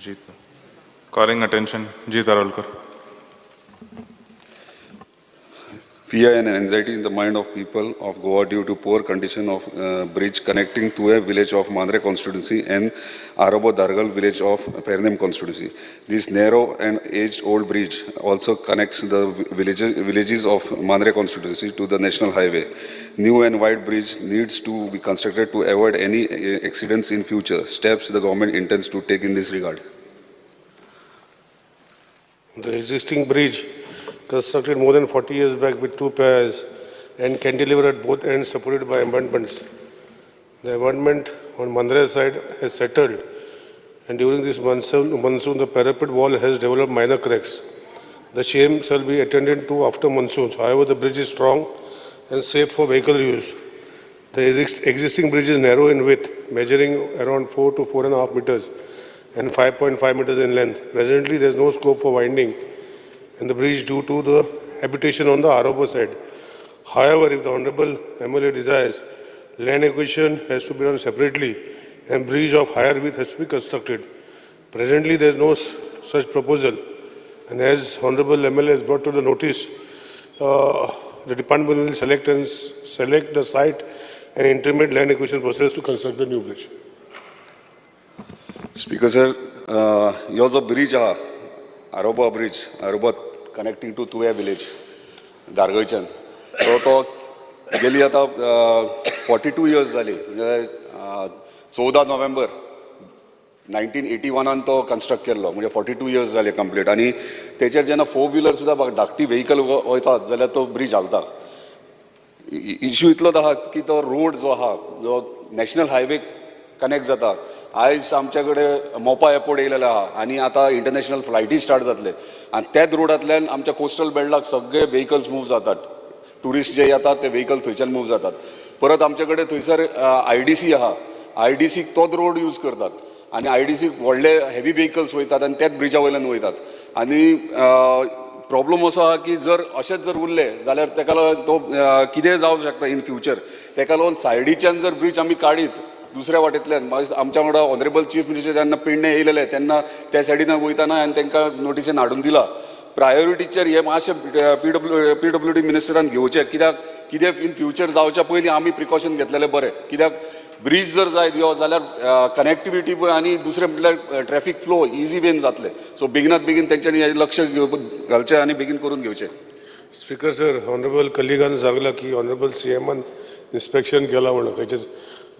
Jeet. Calling attention, Jeet Arolkar. Fear and anxiety in the mind of people of Goa due to poor condition of bridge connecting to a village of Mandre constituency and Arabo Dargal village of Pernem constituency. This narrow and age-old bridge also connects the villages of Mandre constituency to the national highway. New and wide bridge needs to be constructed to avoid any accidents in future. Steps the government intends to take in this regard. The existing bridge, constructed more than 40 years back with two piers and cantilever at both ends supported by abutments. The abutment on Mandre side has settled, and during this monsoon the parapet wall has developed minor cracks. The same shall be attended to after monsoons. However, the bridge is strong and safe for vehicle use. The existing bridge is narrow in width, measuring around 4 to 4.5 meters and 5.5 meters in length. Presently, there is no scope for widening in the bridge due to the habitation on the Arabo side. However, if the Honorable MLA desires, land acquisition has to be done separately and bridge of higher width has to be constructed. Presently, there is no such proposal, and as Honorable MLA has brought to the notice, the department will select the site and intermediate land acquisition process to construct the new bridge. Speaker sir, yours of bridge Arabo bridge, Arabo connecting to Tuya village, Dargaychan. So to गेली आता 42 years झाली. 14 November 1981 तो construct केल्लो, म्हणजे 42 years झाले complete. आणि त्याचेर जेन्ना 4-wheeler सुद्धा धाकटी व्हेकल वयतात जाल्यार तो ब्रिज हालता. इश्यू इतलो आहा की तो रोड जो आहा जो नॅशनल हायवे कनेक्ट जाता, आयज आमच्याकडे मोपा एअरपोर्ट येयलेलो आहा आणि आता इंटरनॅशनल फ्लायटी स्टार्ट जातले आणि त्याच रोडांतल्यान आमच्या कोस्टल बेल्टाक सगळे व्हेकल्स मूव जातात. टुरिस्ट जे येतात ते व्हेकल थंयच्यान मूव जातात. परत आमच्याकडे थंयसर IDC आहा, IDCक तोच रोड यूज करतात आणि IDCक व्हडले हेवी व्हेकल्स वयतात आणि त्याच ब्रिजा वयल्यान वयतात. आणि प्रॉब्लम असो आहा की जर अशेंच जर उरले जाल्यार तेका लागून तो कितें जावंक शकता इन फ्युचर. तेका लागून सायडीच्यान जर ब्रिज आमी काडीत दुसऱ्या वाटेंतल्यान, आमच्या वांगडा ऑनरेबल चीफ मिनिस्टर जेन्ना पेडणे येयलेले तेन्ना त्या सायडीन वयताना हांवें तांकां नोटिसीन हाडून दिला. प्रायोरिटीचेर हे मातशें PWD मिनिस्टरान घेवचें, कित्याक इन फ्युचर जावच्या पयलीं आमी प्रिकॉशन घेतलेलें बरें. कित्याक ब्रिज जर जायत यो जाल्यार कनेक्टिविटी आनी दुसरें म्हटल्यार ट्रॅफिक फ्लो इजी वेन जातले. सो बेगिनात बेगीन तेंच्यांनी हें लक्ष घालचें आनी बेगीन करून घेवचें. स्पीकर सर, ऑनरेबल कलिगान सांगला की ऑनरेबल CMन इन्स्पेक्शन केला म्हणून खंयचे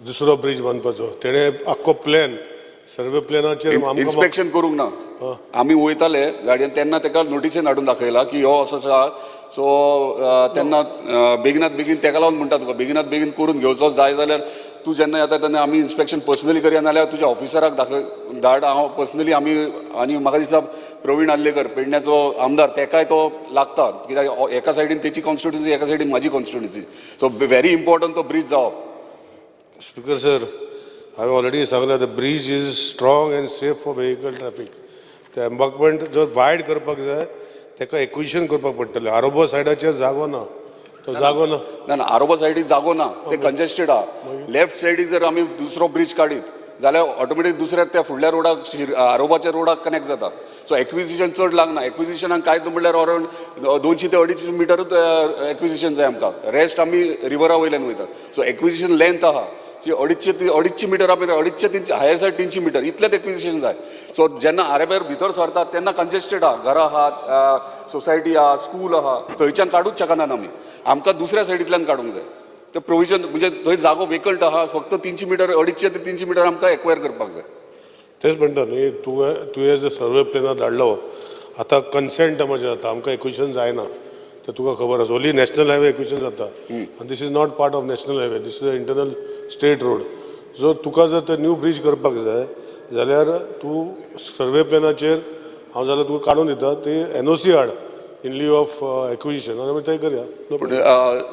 दुसरो ब्रिज बांदपाचो. तेणे आख्खो प्लॅन सर्वे प्लॅनाचेर इन्स्पेक्शन करूंक ना. आमी वयताले गाडयेन तेन्ना ताका नोटिसीन हाडून दाखयला की हो असो आसा. सो तेन्ना बेगिनात बेगीन ताका लागून म्हणटा तुका बेगिनात बेगीन करून घेवचो जाय जाल्यार तूं जेन्ना येता तेन्ना आमी इन्स्पेक्शन पर्सनली करया, नाल्यार तुज्या ऑफिसराक धाड. हांव पर्सनली आनी म्हाका दिसता प्रवीण आल्लेकर पेडण्याचो आमदार तेकाय तो लागता, कित्याक एका सायडीन तेची कॉन्स्टिट्युन्सी एका सायडीन म्हाजी कॉन्स्टिट्युन्सी. सो व्हेरी इम्पॉर्टंट तो ब्रिज जावप. Speaker sir, I have already said that the bridge is strong and safe for vehicle traffic. The embankment जर वायड करपाक जाय तेका एक्विजिशन करपाक पडटलें. आरोबो सायडाचेर जागो ना, तो जागो ना. ना आरोबा सायडीक जागो ना, ते कंजेस्टेड आहा. लेफ्ट सायडीक जर आमी दुसरो ब्रिज काडीत जाल्यार ऑटोमॅटीक दुसऱ्या त्या फुडल्या रोडाक आरोबाच्या रोडाक कनेक्ट जाता. सो एक्विजिशन चड लागना. एक्विजिशनाक कांय म्हणल्यार अरावंड 200 ते 250 मिटरूच एक्विजिशन जाय आमकां. रेस्ट आमी रिवरा वयल्यान वयता. सो एक्विजिशन लेंथ आहा ती 250 मिटर आमी 250 हायर सायड 300 मिटर इतलेंच एक्विजिशन जाय. सो जेन्ना आरेबेर भितर सरतात तेन्ना कंजेस्टेड आहा, घरां आहात, सोसायटी आहा, स्कूल आहा, थंयच्यान काडूच शकनात आमी. आमकां दुसऱ्या सायडींतल्यान काडूंक जाय. ते प्रोविजन म्हणजे थंय जागो वेकंट आहा, फक्त 300 मिटर 250 ते 300 मिटर आमकां एक्वायर करपाक जाय. तेच म्हणटा न्ही, तुवें जर सर्वे प्लॅनार धाडलो आतां कन्सेंट म्हणजे जाता, आमकां एक्विजिशन जायना. ते तुका खबर आसा ओन्ली नॅशनल हायवे एक्विजिशन जाता आनी this is not part of national highway, this is a internal state road. So तुका जर ते न्यू ब्रिज करपाक जाय जाल्यार तूं सर्वे प्लॅनाचेर हांव जाल्यार तुका काडून दिता ते NOC हाड इन लिव ऑफ एक्विजिशन आनी आमी थंय करया.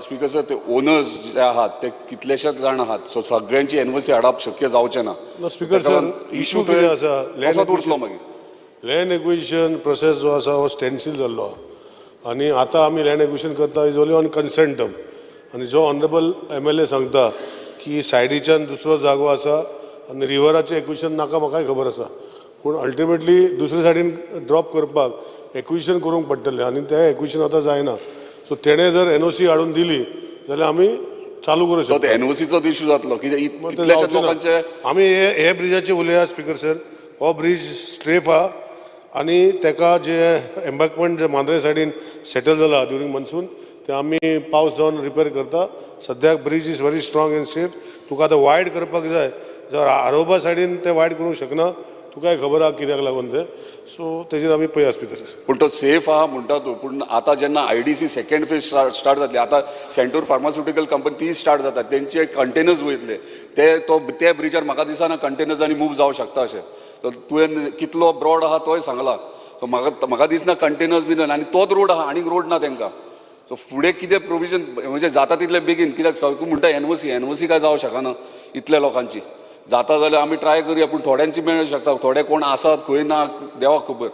स्पीकर सर, ते ओनर्स जे आहात ते कितलेशेच जाण आहात. सो सगळ्यांची NOC हाडप शक्य जावचें ना. स्पीकर सर, इशू कितें आसा, लँड एक्विजिशन प्रोसेस जो आसा हो स्टँडस्टील जाल्लो आहा आनी आतां आमी लँड एक्विजिशन करता इज ओन्ली ऑन कन्सेंट. आनी जो ऑनरेबल MLA सांगता की सायडीच्यान दुसरो जागो आसा आनी रिवराचें एक्विजिशन नाका, म्हाकाय खबर आसा. पूण अल्टिमेटली दुसरे सायडीन ड्रॉप करपाक एक्विजिशन करूंक पडटलें आनी तें एक्विजिशन आतां जायना. सो तेणें जर NOC हाडून दिली जाल्यार आमी चालू करूं तो शकता. NOCचो इश्यू जातलो कित्याक मग ते कितलेशेच जावचें ना. लोकांचे आमी हे ब्रिजाचेर उलया स्पिकर सर. हो ब्रिज स्ट्रेफ आहा आनी तेका जे एम्बॅकमेंट जे मांद्रे सायडीन सेटल जाला ड्युरींग मनसून ते आमी पावस जावन रिपेर करता. सद्याक bridge is very strong and safe. तुका आतां वायड करपाक जाय जाल्यार आरोबा सायडीन ते वायड करूंक शकना. तुकाय खबर आहा कित्याक लागून ते. सो तेजेर आमी पळया स्पिकर सर. पूण तो सेफ आहा म्हणटा तूं पूण आतां जेन्ना IDC सेकंड फेज स्टार्ट जातली आतां सेंटूर फार्मास्युटिकल कंपनी ती स्टार्ट जाता तेंचे कंटेनर्स वयतले ते ब्रिजार म्हाका दिसना कंटेनर्सांनी मूव जावं शकता अशें. तुवें कितलो ब्रॉड आहा तोय सांगला. सो म्हाका दिसना कंटेनर्स बी आनी तोच रोड आहा आनीक रोड ना तेंकां. सो फुडें कितें प्रोविजन म्हणजे जाता तितले बेगीन कित्याक तूं म्हणटा NOC काय जावं शकना इतल्या लोकांची. जाता जाल्यार आमी ट्राय करुया पूण थोड्यांची मेळूं शकता. थोडे कोण आसात खंय ना देवाक खबर.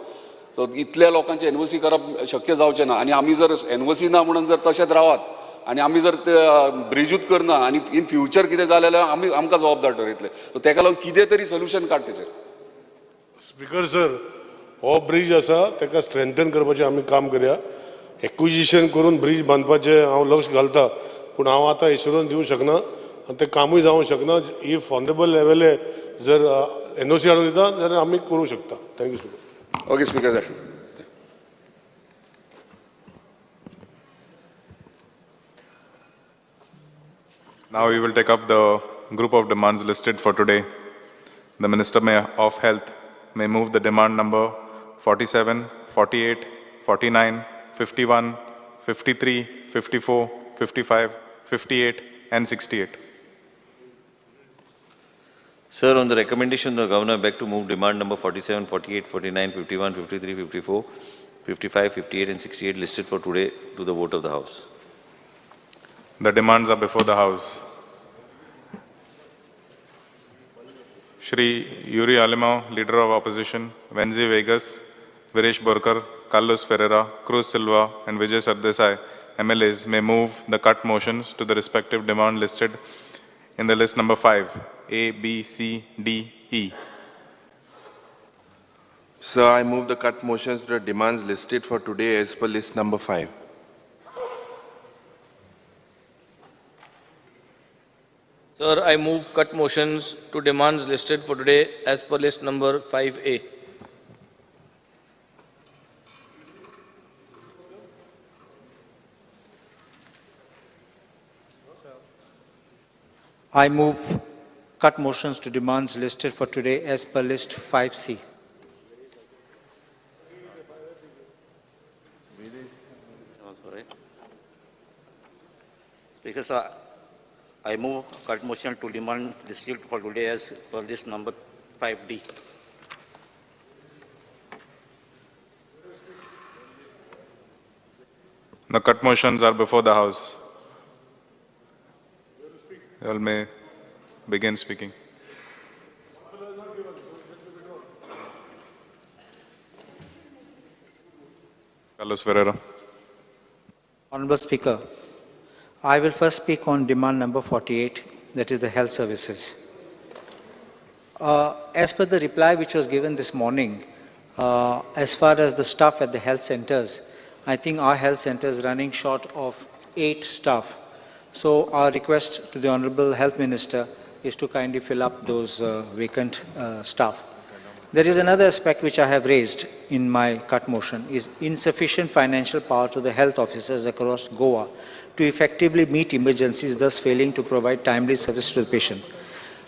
सो इतल्या लोकांचे NOC करप शक्य जावचें ना आनी आमी जर NOC ना म्हणून जर तशेंच रावात आनी आमी जर ते ब्रिजूच करना आनी इन फ्युचर कितें जालें जाल्यार आमकां जबाबदार ठरयतले. सो तेका लागून कितें तरी सोल्युशन काड तेचेर. स्पिकर सर, हो ब्रिज आसा तेका स्ट्रेंथन करपाचें आमी काम करया. एक्विजिशन करून ब्रिज बांदपाचें हांव लक्ष घालता पूण हांव आतां एश्युरन्स दिवंक शकना आनी तें कामूय जावंक शकना. इफ ऑनरेबल लेवले जर NOC हाडून दिता जाल्यार आमी करूंक शकता. Thank you speaker. Okay speaker sir. Now we will take up the group of demands listed for today. The Minister of Health may move the demand number 47, 48, 49, 51, 53, 54, 55, 58 and 68. Sir, on the recommendation of the Governor, I beg to move demand number 47, 48, 49, 51, 53, 54, 55, 58 and 68 listed for today to the vote of the House. The demands are before the House. Shri Yuri Alimão, Leader of Opposition, Wenzi Vegas, Viresh Borkar, Carlos Ferreira, Cruz Silva and Vijay Sardesai, MLAs, may move the cut motions to the respective demand listed in the list number 5, A, B, C, D, E. Sir, I move the cut motions to the demands listed for today as per list number 5. Sir, I move cut motions to demands listed for today as per list number 5A. I move cut motions to demands listed for today as per list 5C. Speaker, sir, I move cut motion to demand listed for today as per list number 5D. The cut motions are before the House. You all may begin speaking. Carlos Ferreira. Honorable Speaker, I will first speak on demand number 48, that is the health services. As per the reply which was given this morning, as far as the staff at the health centers, I think our health center is running short of 8 staff. So our request to the Honorable Health Minister is to kindly fill up those vacant staff. There is another aspect which I have raised in my cut motion, is insufficient financial power to the health officers across GOA to effectively meet emergencies, thus failing to provide timely service to the patient.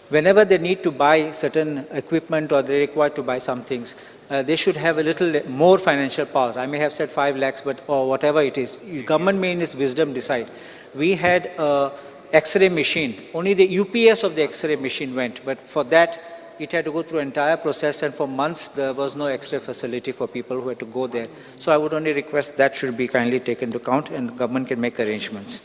Whenever they need to buy certain equipment or they require to buy some things, they should have a little more financial powers. I may have said 5 lakhs, but or whatever it is, government may in its wisdom decide. We had an X-ray machine. Only the UPS of the X-ray machine went, but for that, it had to go through entire process, and for months there was no X-ray facility for people who had to go there. So I would only request that should be kindly taken into account, and government can make arrangements.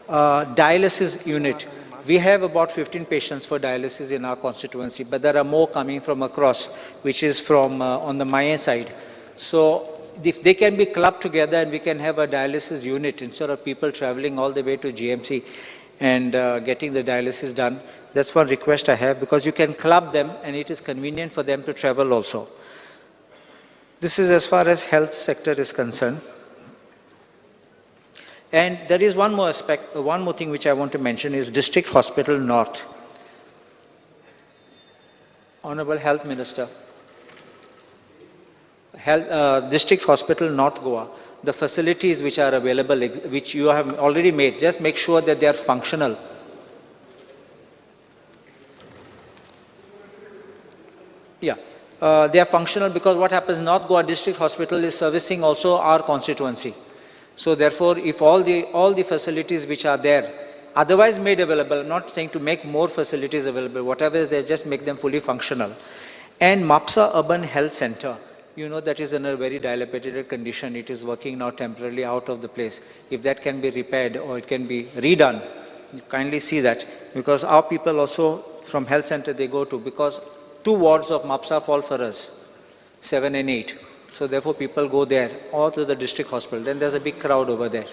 Dialysis unit. We have about 15 patients for dialysis in our constituency, but there are more coming from across, which is from on the Maya side. So if they can be clubbed together and we can have a dialysis unit instead of people traveling all the way to GMC, and getting the dialysis done. That's one request I have, because you can club them and it is convenient for them to travel also. This is as far as health sector is concerned. And there is one more aspect, one more thing which I want to mention is District Hospital North. Honorable Health Minister, District Hospital North Goa, the facilities which are available, which you have already made, just make sure that they are functional. Yeah, they are functional, because what happens, North Goa District Hospital is servicing also our constituency. So therefore, if all the facilities which are there, otherwise made available, I'm not saying to make more facilities available, whatever is there, just make them fully functional. And MAPSA Urban Health Center, you know, that is in a very dilapidated condition. It is working now temporarily out of the place. If that can be repaired or it can be redone, you kindly see that, because our people also from health center they go to, because 2 wards of MAPSA fall for us, 7 and 8. So therefore people go there or to the district hospital. Then there's a big crowd over there.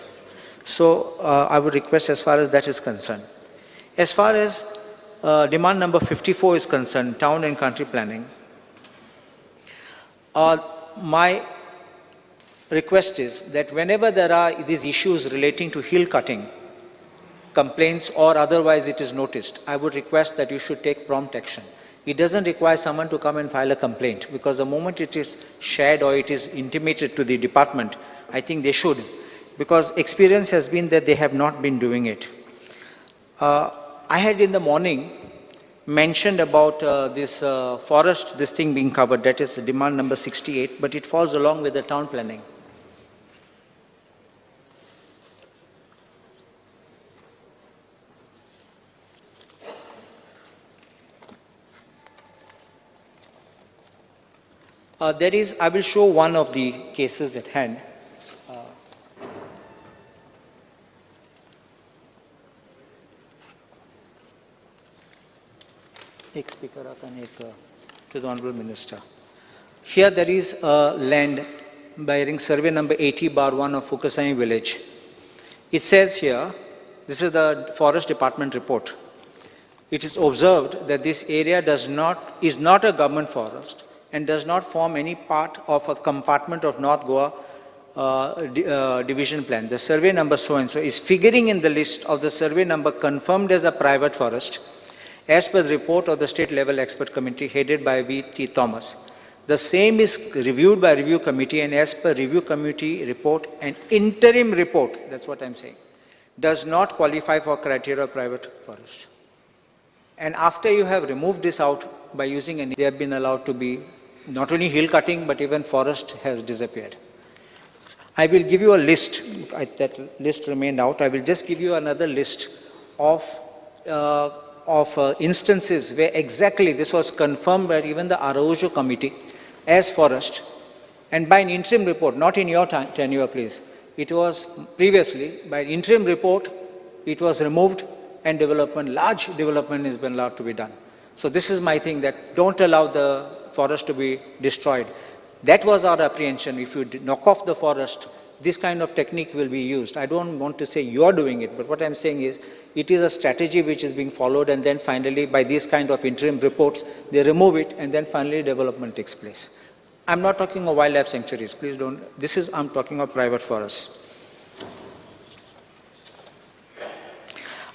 So I would request as far as that is concerned. As far as demand number 54 is concerned, town and country planning, my request is that whenever there are these issues relating to hill cutting, complaints or otherwise it is noticed, I would request that you should take prompt action. It doesn't require someone to come and file a complaint, because the moment it is shared or it is intimated to the department, I think they should, because experience has been that they have not been doing it. I had in the morning mentioned about this forest, this thing being covered, that is demand number 68, but it falls along with the town planning. I will show one of the cases at hand. To the Honorable Minister. Here there is a land bearing survey number 80/1 of Fukasai village. It says here, this is the Forest Department report. It is observed that this area is not a government forest and does not form any part of a compartment of North Goa division plan. The survey number so-and-so is figuring in the list of the survey number confirmed as a private forest as per the report of the state level expert committee headed by V.T. Thomas. The same is reviewed by review committee, and as per review committee report, an interim report, that's what I'm saying, does not qualify for criteria of private forest. And after you have removed this out by using they have been allowed to be not only hill cutting, but even forest has disappeared. I will give you a list, that list remained out. I will just give you another list of instances where exactly this was confirmed by even the Araujo committee as forest, and by an interim report, not in your tenure please. It was previously, by an interim report, it was removed and development, large development has been allowed to be done. So this is my thing, that don't allow the forest to be destroyed. That was our apprehension. If you knock off the forest, this kind of technique will be used. I don't want to say you're doing it, but what I'm saying is, it is a strategy which is being followed, and then finally by these kind of interim reports, they remove it, and then finally development takes place. I'm not talking of wildlife sanctuaries, please don't, I'm talking of private forests.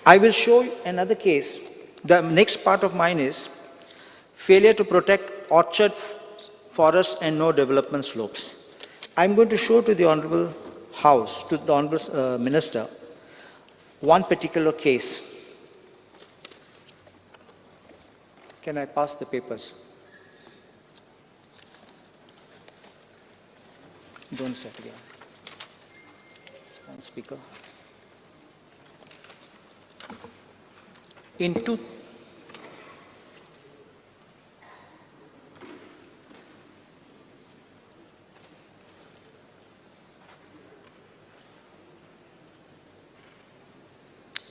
I will show another case. The next part of mine is failure to protect orchard forests and no development slopes. I'm going to show to the Honorable House, to the Honorable Minister, one particular case. Can I pass the papers? Don't sit here. Speaker.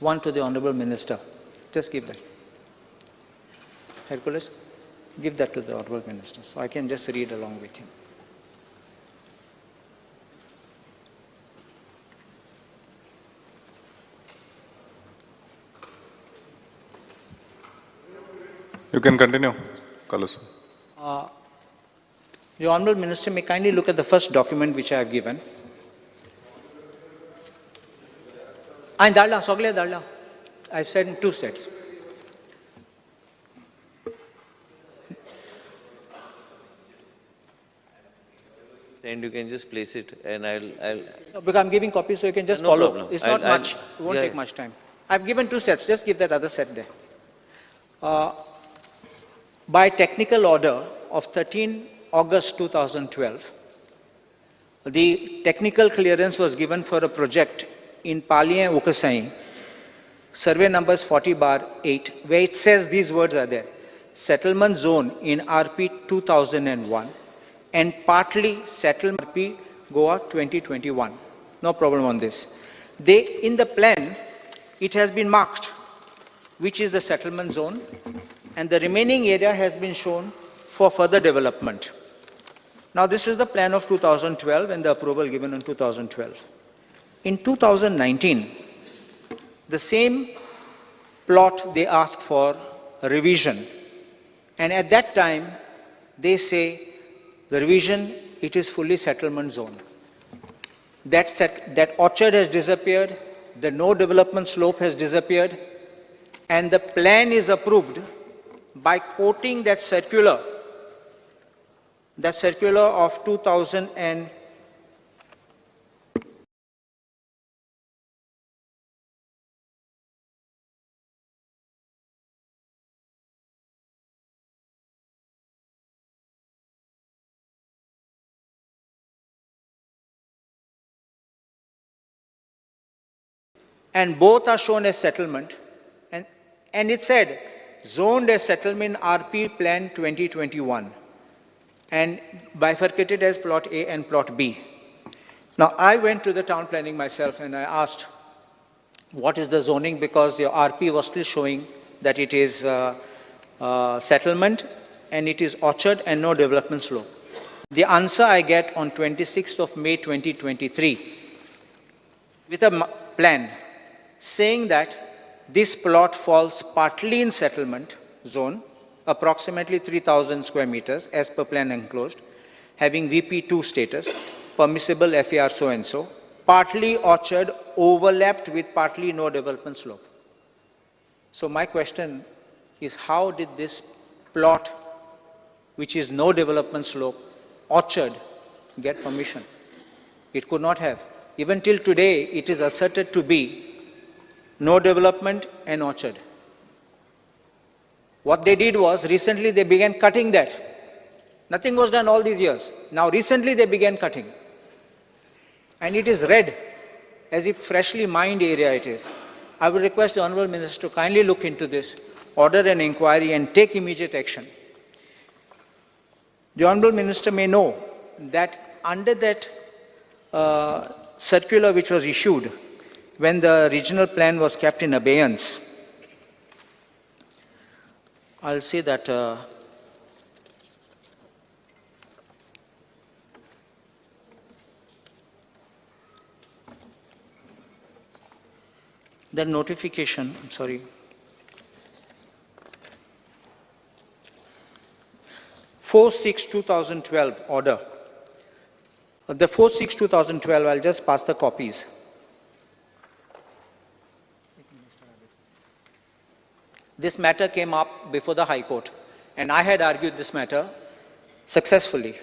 One to the Honorable Minister. Just give that. Hercules, give that to the Honorable Minister, so I can just read along with him. You can continue, Carlos. The Honorable Minister may kindly look at the first document which I have given. I've said in two sets. And you can just place it, and I'll No, because I'm giving copies, so you can just No follow. problem. It's not I'll- much. It won't yeah, take much time. I've given two sets. Just give that other set there. By technical order of 13 August 2012, the technical clearance was given for a project in Palien Ukasai, survey numbers 40/8, where it says these words are there: settlement zone in RP 2001 and partly settlement RP GOA 2021. No problem on this. In the plan, it has been marked which is the settlement zone, and the remaining area has been shown for further development. Now, this is the plan of 2012 and the approval given in 2012. In 2019, the same plot they asked for a revision, and at that time, they say the revision, it is fully settlement zone. That orchard has disappeared, the no development slope has disappeared, and the plan is approved by quoting that circular of 2000 and both are shown as settlement, and it said zoned as settlement RP plan 2021 and bifurcated as plot A and plot B. Now, I went to the town planning myself and I asked, what is the zoning? Because your RP was still showing that it is settlement and it is orchard and no development slope. The answer I get on 26th of May 2023 with a plan saying that this plot falls partly in settlement zone, approximately 3,000 square meters as per plan enclosed, having VP2 status, permissible FAR so-and-so, partly orchard overlapped with partly no development slope. So my question is, how did this plot, which is no development slope, orchard, get permission? It could not have. Even till today, it is asserted to be no development and orchard. What they did was, recently they began cutting that. Nothing was done all these years. Now recently they began cutting. And it is red, as if freshly mined area it is. I would request the Honourable Minister to kindly look into this, order an inquiry and take immediate action. The Honourable Minister may know that under that circular which was issued when the regional plan was kept in abeyance, I'll say that the notification, I'm sorry, 4/6/2012 order. The 4/6/2012, I'll just pass the copies. This matter came up before the High Court, and I had argued this matter successfully.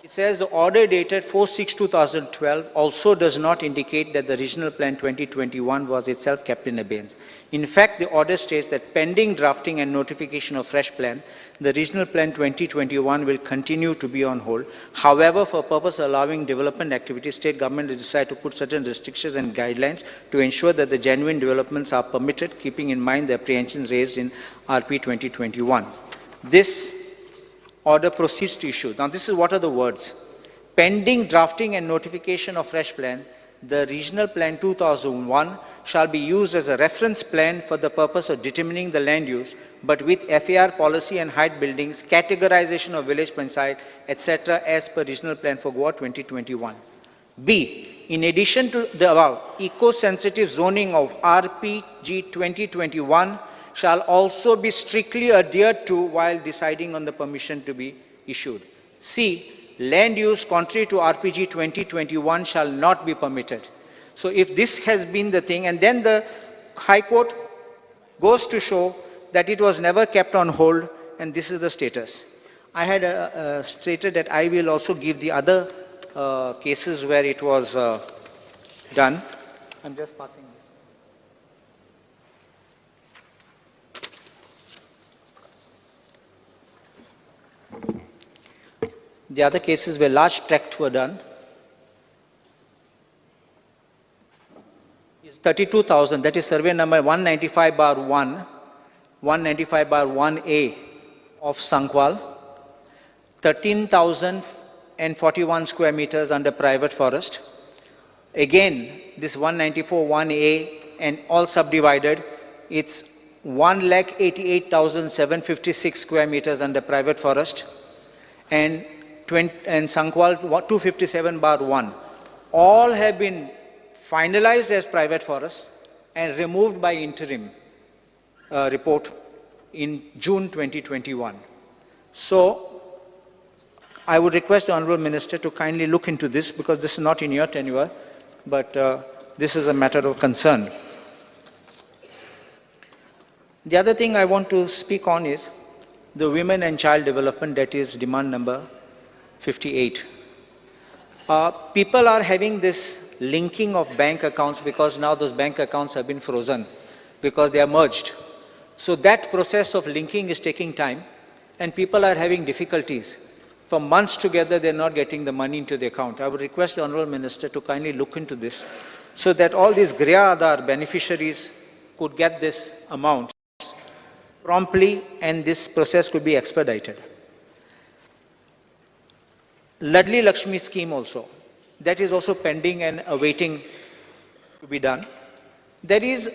It says the order dated 4/6/2012 also does not indicate that the Regional Plan 2021 was itself kept in abeyance. In fact, the order states that pending drafting and notification of fresh plan, the Regional Plan 2021 will continue to be on hold. However, for purpose of allowing development activities, state government has decided to put certain restrictions and guidelines to ensure that the genuine developments are permitted, keeping in mind the apprehensions raised in RP 2021. This order proceeds to issue. Now, this is what are the words. Pending drafting and notification of fresh plan, the Regional Plan 2001 shall be used as a reference plan for the purpose of determining the land use, but with FAR policy and height buildings, categorization of village panchayat, etc., as per Regional Plan for Goa 2021. B, in addition to the above, eco-sensitive zoning of RPG 2021 shall also be strictly adhered to while deciding on the permission to be issued. C, land use contrary to RPG 2021 shall not be permitted. So if this has been the thing, and then the High Court goes to show that it was never kept on hold, and this is the status. I had stated that I will also give the other cases where it was done. I'm just passing this. The other cases where large tracts were done is 32,000, that is survey number 195/1, 195/1A of Sankwal, 13,041 square meters under private forest. Again, this 194/1A and all subdivided, it's 1,88,756 square meters under private forest, and Sankwal 257/1. All have been finalized as private forests and removed by interim report in June 2021. So, I would request the Honorable Minister to kindly look into this, because this is not in your tenure, but this is a matter of concern. The other thing I want to speak on is the women and child development, that is demand number 58. People are having this linking of bank accounts because now those bank accounts have been frozen because they are merged. So that process of linking is taking time, and people are having difficulties. For months together, they're not getting the money into the account. I would request the Honorable Minister to kindly look into this so that all these Griya Aadhaar beneficiaries could get this amount promptly, and this process could be expedited. Ladli Lakshmi scheme also, that is also pending and awaiting to be done. There is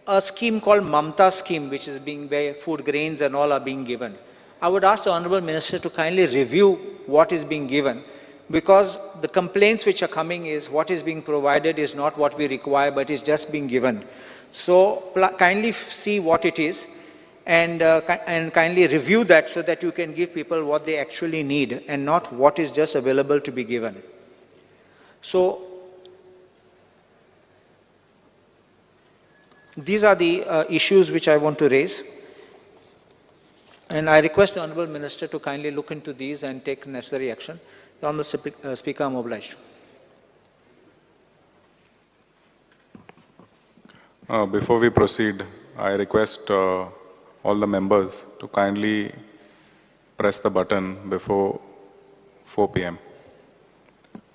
a scheme called Mamta scheme, which is being, where food grains and all are being given. I would ask the Honorable Minister to kindly review what is being given, because the complaints which are coming is what is being provided is not what we require, but is just being given. So kindly see what it is, and kindly review that so that you can give people what they actually need and not what is just available to be given. So these are the issues which I want to raise. And I request the Honorable Minister to kindly look into these and take necessary action. The Honorable Speaker, I am obliged. Before we proceed, I request all the members to kindly press the button before 4 p.m.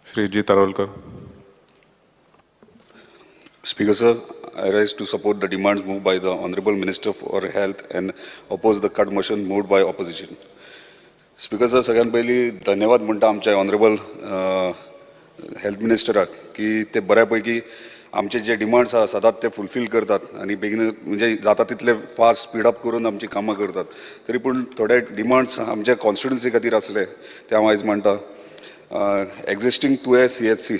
Shri G. Tarolkar. Speaker sir, I rise to support the demands moved by the Honorable Minister for Health and oppose the cut motion moved by opposition. Speaker sir, सगळ्यात पहिली धन्यवाद म्हणटा आमच्या honourable health मिनिस्टराक की ते बऱ्यापैकी आमचे जे demands आसा सदांच ते फुलफील करतात आणि बेगीन म्हणजे जाता तितले फास्ट स्पीड अप करून आमची कामां करतात. तरी पूण थोडे डिमांड्स आमच्या कॉन्स्टिट्युन्सी खातीर आसले ते हांव आयज मांडटा. एक्झिस्टींग तुवें CHC.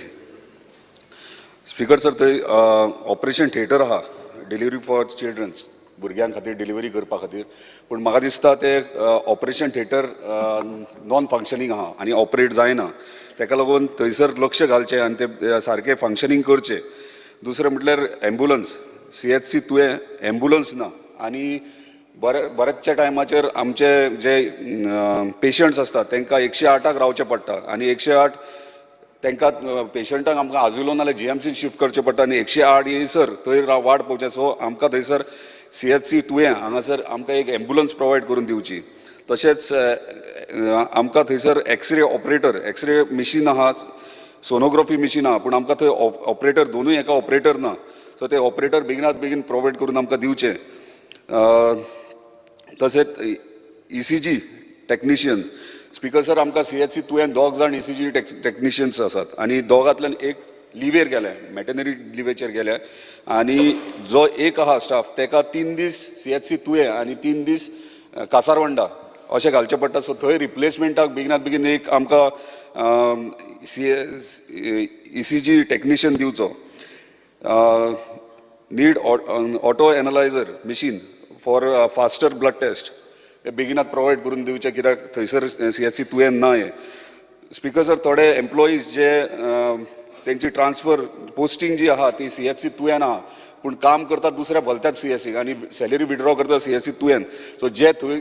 स्पीकर सर, थंय ऑपरेशन थिएटर आहा डिलिव्हरी फॉर चिल्ड्रन्स, भुरग्यां खातीर डिलिव्हरी करपा खातीर, पूण म्हाका दिसता ते ऑपरेशन थिएटर नॉन फंक्शनींग आहा आनी ऑपरेट जायना. ताका लागून थंयसर लक्ष घालचें आनी ते सारकें फंक्शनींग करचें. दुसरें म्हटल्यार एम्ब्युलन्स. CHC तुवें एम्ब्युलन्स ना आनी बरेचशे टायमाचेर आमचे जे पेशंट्स आसतात तांकां 108 रावचें पडटा आनी 108 तांकां पेशंटांक आमकां आजुलो नाल्यार GMC शिफ्ट करचें पडटा आनी 108 येयसर थंय वाट पळोवचें. सो आमकां थंयसर CHC तुवें हांगासर आमकां एक एम्ब्युलन्स प्रोवायड करून दिवची. तशेंच आमकां थंयसर एक्सरे ऑपरेटर, एक्सरे मशीन आहा, सोनोग्राफी मशीन आहा, पूण आमकां थंय ऑपरेटर दोनूय एका ऑपरेटर ना. सो ते ऑपरेटर बेगिनात बेगीन प्रोवायड करून आमकां दिवचे. तशेंच ECG टेक्निशियन. स्पीकर सर, आमकां CHC तुवें दोग जाण ECG टेक्निशियन्स आसात आनी दोगांतल्यान एक लिवेर गेल्या, मॅटर्नरी लिवेचेर गेल्या आनी जो एक आहा स्टाफ ताका 3 दीस CHC तुवें आनी 3 दीस कासारवंडा अशें घालचें पडटा. सो थंय रिप्लेसमेंटाक बेगिनात बेगीन एक आमकां ECG टेक्निशियन दिवचो. Need auto analyser machine for faster blood test हे बेगिनात प्रोवायड करून दिवचे, कित्याक थंयसर CHC तुवें ना हे. स्पीकर सर, थोडे एम्प्लॉईज जे त्यांची ट्रान्सफर पोस्टिंग जी आहा ती CHC तुवें आहा, पूण काम करतात दुसऱ्या भलत्याच CHC आणि सॅलरी विड्रॉ करता CHC तुवें. सो जे थंय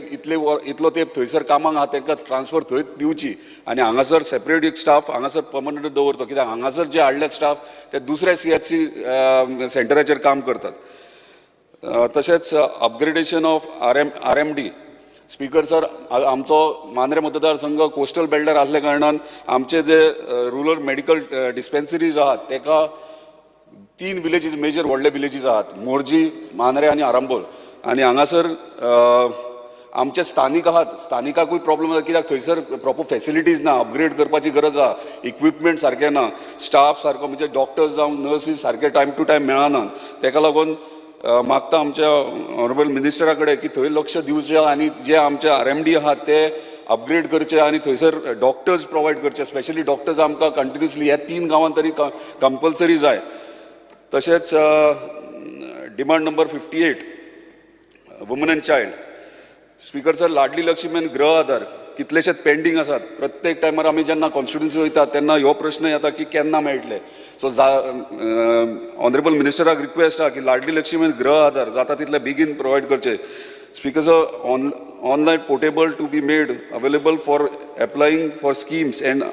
इतलो तेंप थंयसर कामाक आहा तांकां ट्रान्सफर थंय दिवची आनी हांगासर सेपरेट एक स्टाफ हांगासर परमनंट दवरचो, कित्याक हांगासर जे हाडले स्टाफ ते दुसऱ्या CHC सेंटराचेर काम करतात. तशेंच upgradation of RMD. Speaker sir, आमचो मांद्रे मतदारसंघ कोस्टल बेल्टार आसल्या कारणान आमचे जे रुरल मेडिकल डिस्पेन्सरीज आहात तेका 3 विलेजीस मेजर व्हडले विलेजीस आहात, मोर्जी, मांद्रे आनी आरांबोल. आनी हांगासर आमचे स्थानीक आहात, स्थानिकाकूय प्रॉब्लेम आसा, कित्याक थंयसर प्रॉपर फॅसिलिटीज ना, अपग्रेड करपाची गरज आहा, इक्विपमेंट सारके ना, स्टाफ सारको म्हणजे डॉक्टर्स जावं नर्सीस सारके टायम टू टायम मेळनात. तेका लागून मागता आमच्या ऑनरेबल मिनिस्टरा कडेन की थंय लक्ष दिवचें आनी जे आमचे RMD आहात ते अपग्रेड करचे आनी थंयसर डॉक्टर्स प्रोवायड करचे, स्पेशली डॉक्टर्स आमकां कंटिन्युअसली ह्या 3 गांवांत तरी कंपल्सरी जाय. तशेंच demand number 58 woman and child. Speaker sir, Ladli Lakshmi Griha Aadhaar कितलेशेच पेंडींग आसात. प्रत्येक टायमार आमी जेन्ना कॉन्स्टिट्युन्सी वयतात तेन्ना ह्यो प्रश्न येता की केन्ना मेळटले. सो ऑनरेबल मिनिस्टराक रिक्वेस्ट आहा की लाडली लक्ष्मी गृह आधार जाता तितले बेगीन प्रोवायड करचे. Speaker sir, online portable to be made available for applying for schemes and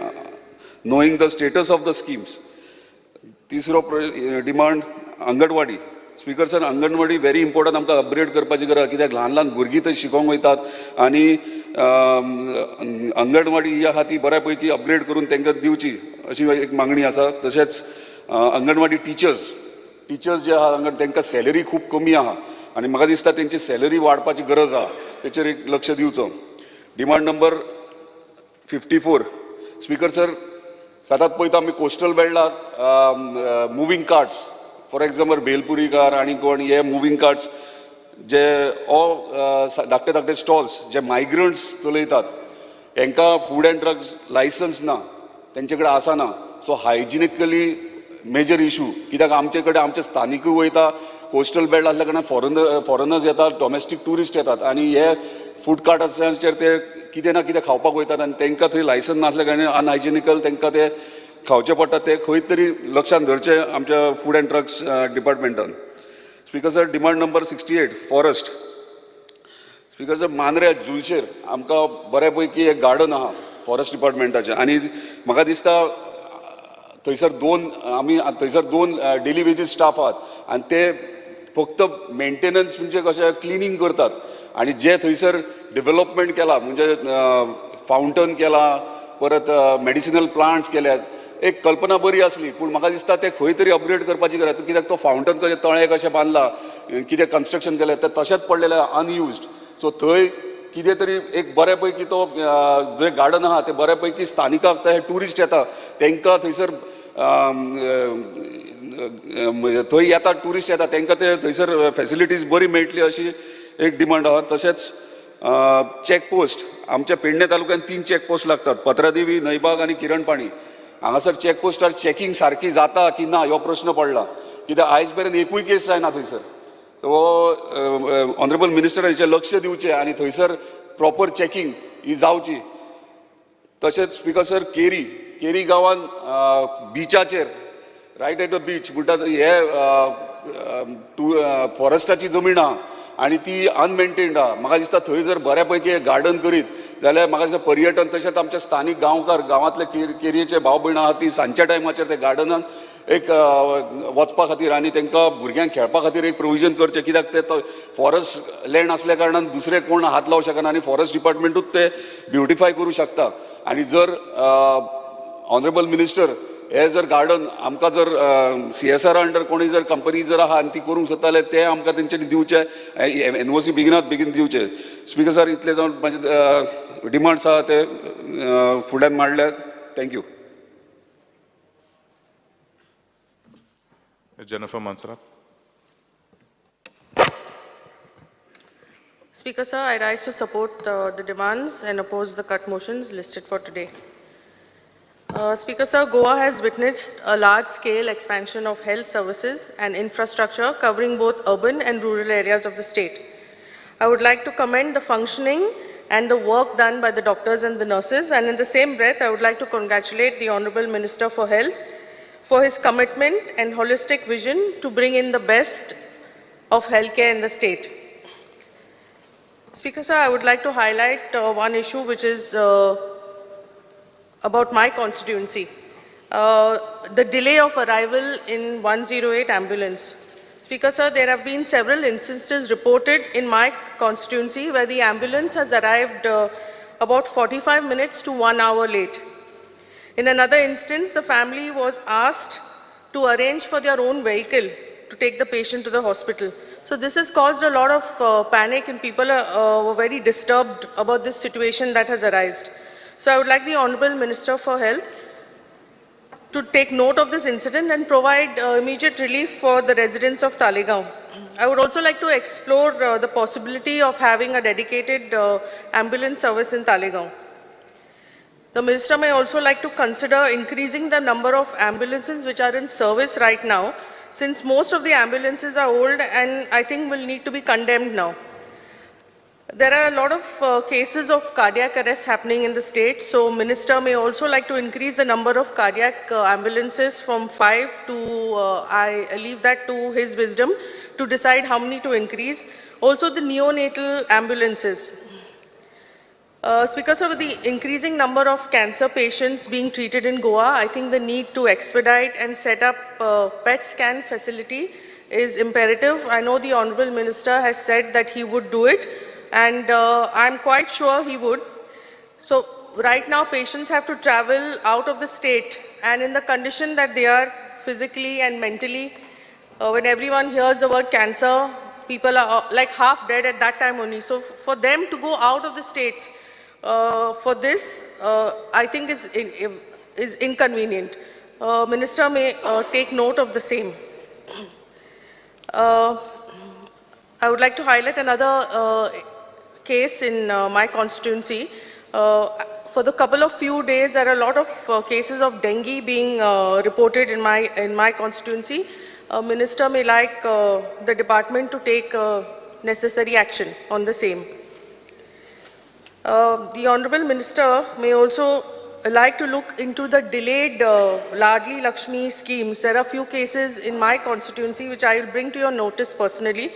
knowing the status of the schemes. तिसरो demand anganwadi. Speaker sir, anganwadi very important आमकां अपग्रेड करपाची गरज, कित्याक ल्हान ल्हान भुरगीं थंय शिकोंक वयतात आनी अंगणवाडी ही आहा ती बऱ्यापैकी अपग्रेड करून तांकां दिवची अशी एक मागणी आसा. तशेंच अंगणवाडी टिचर्स जे आहा तांकां सॅलरी खूब कमी आहा आनी म्हाका दिसता तेंची सॅलरी वाडपाची गरज आहा, तेचेर एक लक्ष दिवचो. Demand number 54. स्पीकर सर, सदांच पळयता आमी कोस्टल बेल्टाक मुवींग कार्ड्स, फॉर एग्जाम्पल बेलपुरीकार आनी कोण हे मुवींग कार्ड्स जे धाकटे स्टॉल्स जे मायग्रंट्स चलयतात हांकां फूड एंड ड्रग्स लायसन्स ना, तेंचे कडेन आसना. सो हायजिनिकली मेजर इशू, कित्याक आमचे कडेन आमचे स्थानिकूय वयता, कोस्टल बेल्ट आसल्या कारणान फॉरेनर्स येतात, डॉमेस्टीक ट्युरिस्ट येतात आनी हे फूड कार्टाचेर ते कितें ना कितें खावपाक वयतात आनी तांकां थंय लायसन्स नासल्या कारणान अनहायजिनिकल तांकां ते खावचे पडटा. ते खंय तरी लक्षांत धरचे आमच्या फूड एंड ड्रग्स डिपार्टमेंटान. Speaker sir, demand number 68 forest. Speaker sir, Mandrem जुलशेर आमकां बऱ्यापैकी एक गार्डन आहा फॉरेस्ट डिपार्टमेंटाचें आनी म्हाका दिसता थंयसर दोन डेली वेजीस स्टाफ आहात आनी ते फक्त मेंटेनन्स म्हणजे कशें क्लिनींग करतात आनी जे थंयसर डेव्हलपमेंट केला म्हणजे फावंटन केला, परत मेडिसिनल प्लांट्स केल्यात, एक कल्पना बरी आसली, पूण म्हाका दिसता ते खंय तरी अपग्रेड करपाची गरज, कित्याक तो फावंटन कशें तळें कशें बांदला, कितें कन्स्ट्रक्शन केलें तें तशेंच पडलेलें अनयुज्ड. सो थंय कितें तरी एक बऱ्यापैकी तो जे गार्डन आहा ते बऱ्यापैकी स्थानिकाक ते टुरिस्ट येता तांकां थंयसर थंय येता टुरिस्ट येता तांकां ते थंयसर फॅसिलिटीज बरी मेळटली अशी एक डिमांड आहा. तशेंच चॅकपोस्ट आमच्या पेडणे तालुक्यात 3 चॅकपोस्ट लागतात, पत्रादेवी, नयबाग आनी किरणपाणी. हांगासर चॅकपोस्टार चॅकिंग सारकी जाता की ना हो प्रश्न पडला, कित्याक आयज पर्यंत एकूय केस जायना थंयसर. सो ऑनरेबल मिनिस्टर हेचेर लक्ष दिवचें आनी थंयसर प्रॉपर चॅकिंग ही जावची. तशेंच स्पीकर सर, केरी गांवांत बिचाचेर रायट एट द बीच म्हणटा हे फॉरेस्टाची जमीन आहा आनी ती अनमेंटेन्ड आहा. म्हाका दिसता थंय जर बऱ्यापैकी गार्डन करीत जाल्यार म्हाका दिसता पर्यटन तशेंच आमचे स्थानीक गांवकार गांवांतले केरयेचे भाव भयण आहा ती सांजच्या टायमाचेर ते गार्डनान एक वचपा खातीर आनी तांकां भुरग्यांक खेळपा खातीर एक प्रोविजन करचें, कित्याक ते फॉरेस्ट लँड आसल्या कारणान दुसरे कोण हात लावंक शकना आनी फॉरेस्ट डिपार्टमेंटूच ते ब्युटिफाय करूं शकता. आनी जर ऑनरेबल मिनिस्टर हे जर गार्डन आमकां जर CSR अंडर कोणी जर कंपनी जर आहा आनी ती करूंक सोदता जाल्यार ते आमकां तेंच्यांनी दिवचे, NOC बेगीन दिवचे. स्पीकर सर, इतले जावन म्हाजे डिमांड्स आहा ते फुड्यान मांडल्यात. Thank you. Jennifer Mansrat. Speaker sir, I rise to support the demands and oppose the cut motions listed for today. Speaker sir, GOA has witnessed a large-scale expansion of health services and infrastructure covering both urban and rural areas of the state. I would like to commend the functioning and the work done by the doctors and the nurses, and in the same breath, I would like to congratulate the Honorable Minister for Health for his commitment and holistic vision to bring in the best of healthcare in the state. Speaker, sir, I would like to highlight one issue which is about my constituency. The delay of arrival in 108 ambulance. Speaker, sir, there have been several instances reported in my constituency where the ambulance has arrived about 45 minutes to 1 hour late. In another instance, the family was asked to arrange for their own vehicle to take the patient to the hospital. So this has caused a lot of panic, and people were very disturbed about this situation that has arisen. So I would like the Honorable Minister for Health to take note of this incident and provide immediate relief for the residents of Talegaon. I would also like to explore the possibility of having a dedicated ambulance service in Talegaon. The Minister may also like to consider increasing the number of ambulances which are in service right now, since most of the ambulances are old and I think will need to be condemned now. There are a lot of cases of cardiac arrest happening in the state, so Minister may also like to increase the number of cardiac ambulances from 5 to, I leave that to his wisdom, to decide how many to increase. Also the neonatal ambulances. Speaker, sir, with the increasing number of cancer patients being treated in Goa, I think the need to expedite and set up PET scan facility is imperative. I know the Honorable Minister has said that he would do it, and I'm quite sure he would. So right now patients have to travel out of the state, and in the condition that they are physically and mentally, when everyone hears the word cancer, people are like half dead at that time only. So for them to go out of the states for this, I think is inconvenient. Minister may take note of the same. I would like to highlight another case in my constituency. For the couple of few days, there are a lot of cases of dengue being reported in my constituency. Minister may like the department to take necessary action on the same. The Honorable Minister may also like to look into the delayed Ladli Lakshmi schemes. There are a few cases in my constituency which I will bring to your notice personally,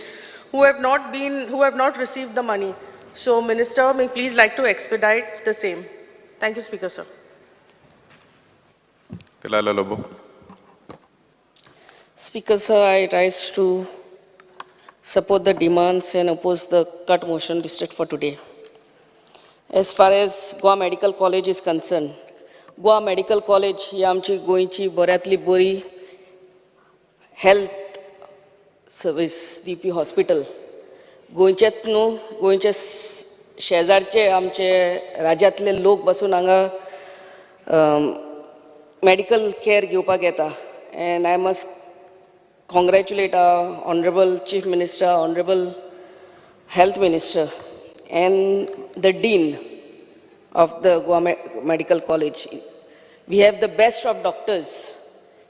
who have not received the money. So Minister may please like to expedite the same. Thank you, Speaker, sir. Tilala Lobo. Speaker, sir, I rise to support the demands and oppose the cut motion listed for today. As far as Goa Medical College is concerned, Goa Medical College ही आमची गोंयची बऱ्यांतली बरी health service दिवपी hospital. गोंयचेच न्हू, गोंयचे शेजारचे आमचे राज्यांतले लोक बसून हांगा मेडिकल केअर घेवपाक येता. And I must congratulate our Honorable Chief Minister, Honorable Health Minister, and the Dean of the Goa Medical College. We have the best of doctors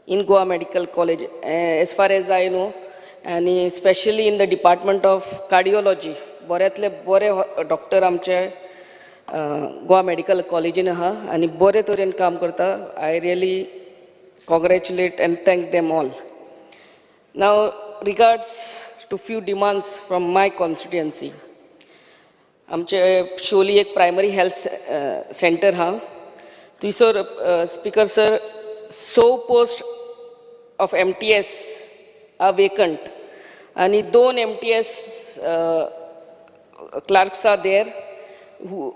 in Goa Medical College, as far as I know, and especially in the Department of Cardiology. बऱ्यांतले बरे doctor आमचे Goa medical कॉलेजीन आहा आनी बरे तरेन काम करता. I really congratulate and thank them all. Now, regards to few demands from my constituency. आमचे शोली एक प्रायमरी हेल्थ सेंटर हा. थंयसर speaker sir 100 post of MTS are vacant and 2 MTS clerks are there who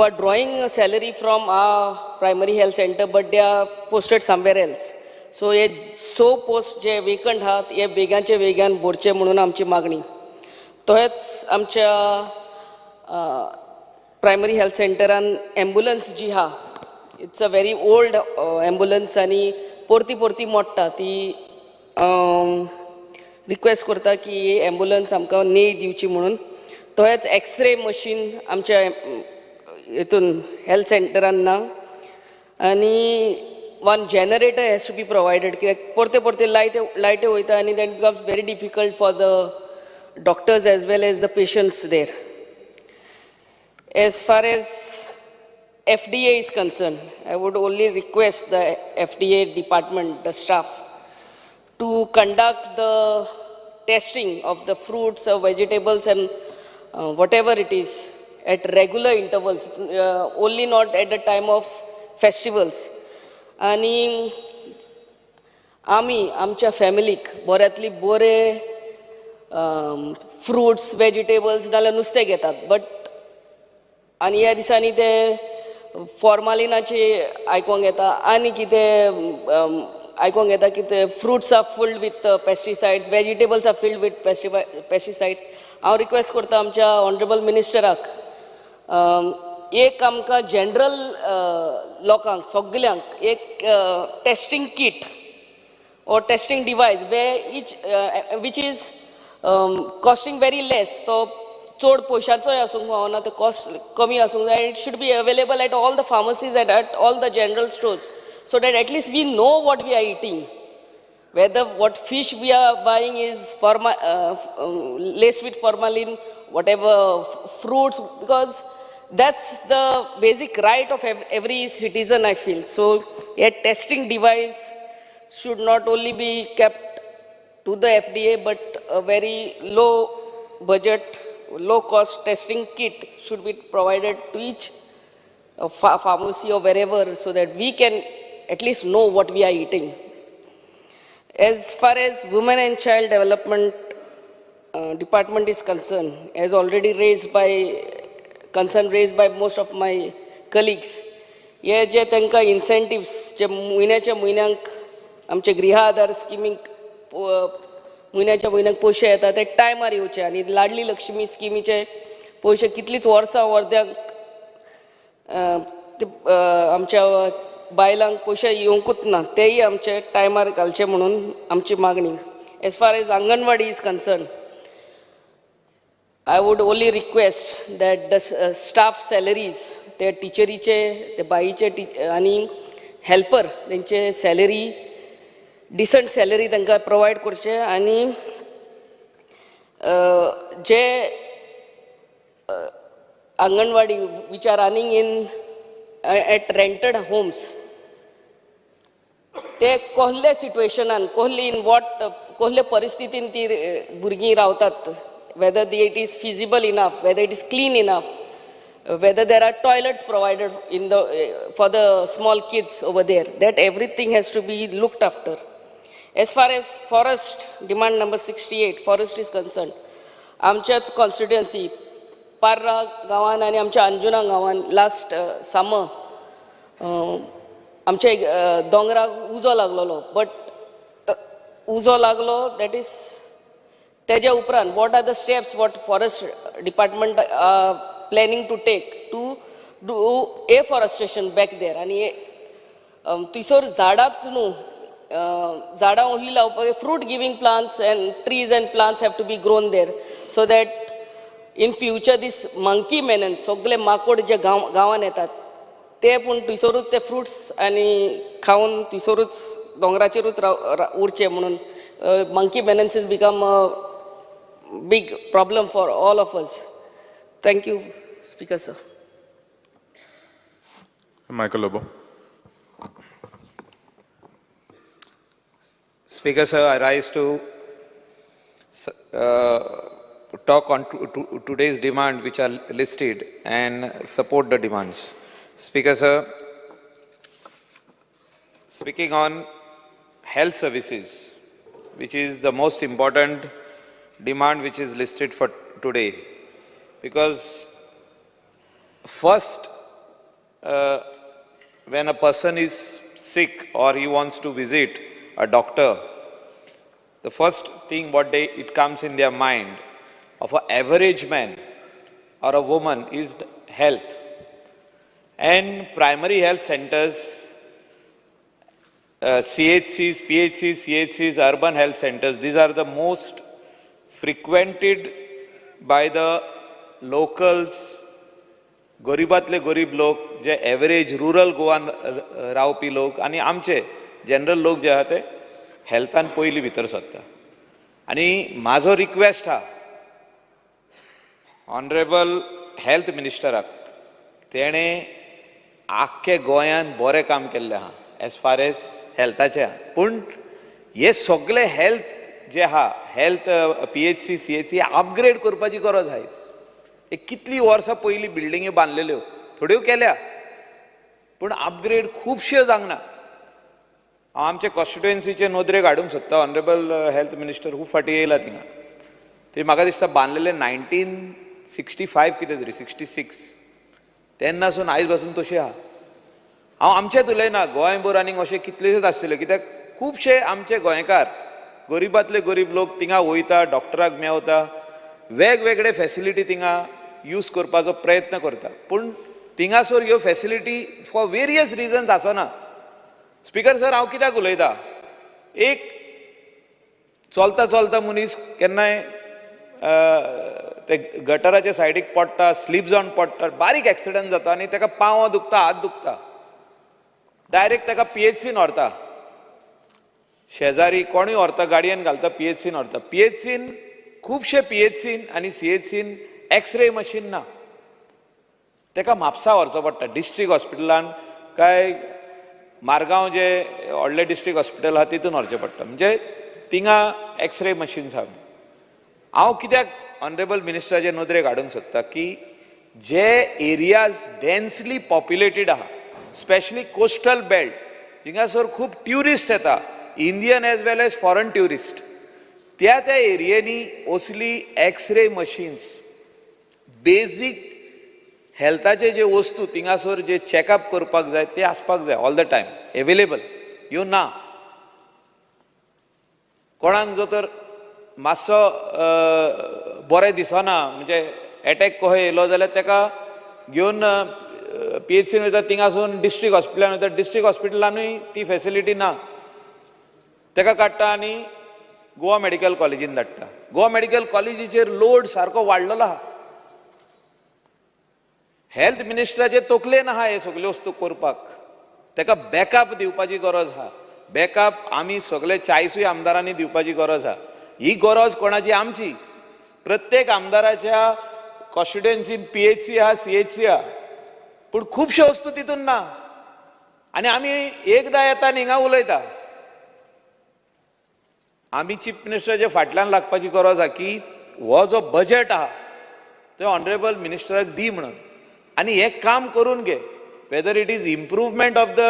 are drawing a salary from our primary health center, but they are posted somewhere else. So hey 100 post J vacant आहात हे बेगांचे बेगान भरचे म्हणून आमची मागणी. तोच आमच्या primary health सेंटरान ambulance जी हा, it's a very old ambulance आनी परती मोडटा. ती रिक्वेस्ट करता की ही एम्बुलन्स आमकां न्ही दिवची म्हणून. तोच एक्सरे मशीन आमच्या हितून हेल्थ सेंटरान ना आनी one generator has to be provided. परते लायटे वयता आनी then it becomes very difficult for the doctors as well as the patients there. As far as FDA is concerned, I would only request the FDA department, the staff, to conduct the testing of the fruits or vegetables and whatever it is at regular intervals, only not at the time of festivals. आणि आमी आमच्या फॅमिलीक बऱ्यांतली बरे fruits vegetables नाल्यार नुस्तें घेतात but आनी ह्या दिसांनी ते फॉर्मालिनाचे आयकोंक येता आनी कितें आयकोंक येता की ते fruits are filled with pesticides vegetables are filled with pesticides हांव रिक्वेस्ट करता आमच्या ऑनरेबल मिनिस्टराक एक आमकां जनरल लोकांक सगल्यांक एक टेस्टिंग कीट or testing device where which is costing very less. So, चड पयशांचोय आसूंक फावना तो कॉस्ट कमी आसूंक जाय. It should be available at all the pharmacies and at all the general stores so that at least we know what we are eating. Whether what fish we are buying is laced with formalin, whatever fruits, because that's the basic right of every citizen, I feel. So, a testing device should not only be kept to the FDA, but a very low budget, low cost testing kit should be provided to each pharmacy or wherever so that we can at least know what we are eating. As far as women and child development department is concerned, as already concern raised by most of my colleagues, हे जे तांकां incentives जे म्हयन्याच्या म्हयन्यांक आमचे गृह आधार स्किमीक म्हयन्याच्या म्हयन्याक पयशे येता ते टायमार येवचे आनी लाडली लक्ष्मी स्किमीचे पयशे कितलींच वर्सां वर्द्यांक आमच्या बायलांक पयशे येवंकूच ना तेय आमचे टायमार घालचे म्हणून आमची मागणी. As far as anganwadi is concern, I would only request that the staff salaries ते टिचरीचे ते बाईचे आनी हेल्पर तेंचे सॅलरी डिसंट सॅलरी तांकां प्रोवायड करचे आनी जे anganwadi which are running in at rented homes ते कसले सिट्युएशनान कसली इन वॉट कसले परिस्थितीन ती भुरगीं रावतात, whether it is feasible enough, whether it is clean enough, whether there are toilets provided for the small kids over there, that everything has to be looked after. As far as forest demand number 68 forest is concerned, आमच्याच constituency Parra गांवान आनी आमच्या अंजुना गांवान last summer आमच्या दोंगराक उजो लागलेलो, but उजो लागलो दॅट इज तेज्या उपरांत what are the steps what forest department planning to take to do afforestation back there. आनी थंयसर झाडांच न्हू झाडां ओन्ली लावपाक fruit giving plants and trees and plants have to be grown there so that in future these monkey मेनन सगळे माकोड जे गांवांत येतात ते पूण थंयसरूच ते फ्रुट्स आनी खावन थंयसरूच दोंगराचेरूच उरचे म्हणून monkey menace is become a big problem for all of us. Thank you, Speaker, sir. Michael Lobo. Speaker, sir, I rise to talk on today's demand which are listed and support the demands. Speaker, sir, speaking on health services, which is the most important demand which is listed for today. Because first, when a person is sick or he wants to visit a doctor, the first thing it comes in their mind of an average man or a woman is health. And primary health centers, CHCs, PHCs, CHCs, urban health centers, these are the most frequented by the locals, गरिबांतले गरीब लोक जे average rural गोवान रावपी लोक आनी आमचे general लोक जे आहा ते हेल्थान पयलीं भितर सरता. आनी म्हाजो रिक्वेस्ट आहा ऑनरेबल हेल्थ मिनिस्टराक तेणें आख्खे गोंयांत बरें काम केल्लें आहा एज फार एज हेल्थाचें आहा. पूण हे सगळे हेल्थ जे आहा हेल्थ PHC CHC अपग्रेड करपाची गरज आहा. हे कितलीं वर्सां पयलीं बिल्डिंग्यो बांदलेल्यो थोड्यो केल्या पूण अपग्रेड खुबश्यो जावंक ना. हांव आमचे कॉन्स्टिट्युएन्सीचे नोदरेक हाडूंक सोदता. ऑनरेबल हेल्थ मिनिस्टर खूब फाटी येयला थिंगा. ते म्हाका दिसता बांदलेले 1965 कितें तरी 66 तेन्नासून आयज पासून तशें आहा. हांव आमचेच उलयना गोंयभर आनीक अशें कितलेशेच आसतले कित्याक खुबशे आमचे गोंयकार गरीबांतले गरीब लोक थिंगा वयता डॉक्टराक मेवता वेगवेगळे फॅसिलिटी थिंगा यूज करपाचो प्रयत्न करता. पूण थिंगासर ह्यो फॅसिलिटी फॉर वेरियस रिजन्स आसना. स्पिकर सर हांव कित्याक उलयतां एक चलता चलता मनीस केन्नाय ते गटराच्या सायडीक पडटा स्लीप जावन पडटा बारीक एक्सिडंट जाता आनी ताका पांव दुखता हात दुखता डायरेक्ट ताका PHCन व्हरता. शेजारी कोणूय व्हरता गाडयेन घालता PHCन व्हरता. PHCन खुबशे PHCन आनी CHCन एक्सरे मशीन ना. ताका म्हापसा व्हरचो पडटा डिस्ट्रिक्ट हॉस्पिटलान काय मारगांव जे व्हडलें डिस्ट्रिक्ट हॉस्पिटल आहा तितून व्हरचें पडटा. म्हणजे थिंगा एक्सरे मशीन्स आहा. हांव कित्याक ऑनरेबल मिनिस्टराचे नोदरेक हाडूंक सोदता की जे एरियाज डेन्सली पॉप्युलेटेड आहा स्पेशली कोस्टल बेल्ट थिंगासर खूब ट्युरिस्ट येता Indian as well as foreign tourist त्या एरियेनी असली एक्सरे मशीन्स बेजीक हेल्थाचे जे वस्तू थिंगासर जे चॅकअप करपाक जाय ते आसपाक जाय ऑल द टायम एवेलेबल. ह्यो ना. कोणाक जो तर मातसो बरें दिसना म्हणजे एटॅक कसो येयलो जाल्यार ताका घेवन PHCन वयता थिंगासून डिस्ट्रिक्ट हॉस्पिटलान वयता डिस्ट्रिक्ट हॉस्पिटलानूय ती फॅसिलिटी ना. ताका काडटा आनी गोवा मेडिकल कॉलेजीन धाडटा. गोवा मेडिकल कॉलेजीचेर लोड सारको वाडलेलो आहा. हेल्थ मिनिस्टराचे तकलेन आहा हे सगल्यो वस्तू करपाक. ताका बॅकअप दिवपाची गरज आहा. बॅकअप आमी सगळे 40 आमदारांनी दिवपाची गरज आहा. ही गरज कोणाची आमची. प्रत्येक आमदाराच्या कॉन्स्टिट्युएन्सीन PHC आहा CHC आहा पूण खुबश्यो वस्तू तितून ना. आनी आमी एकदां येता आनी हिंगा उलयता. आमी चीफ मिनिस्टराच्या फाटल्यान लागपाची गरज आहा की हो जो बजेट आहा तो ऑनरेबल मिनिस्टराक दी म्हणून आनी हें काम करून घे. Whether it is improvement of the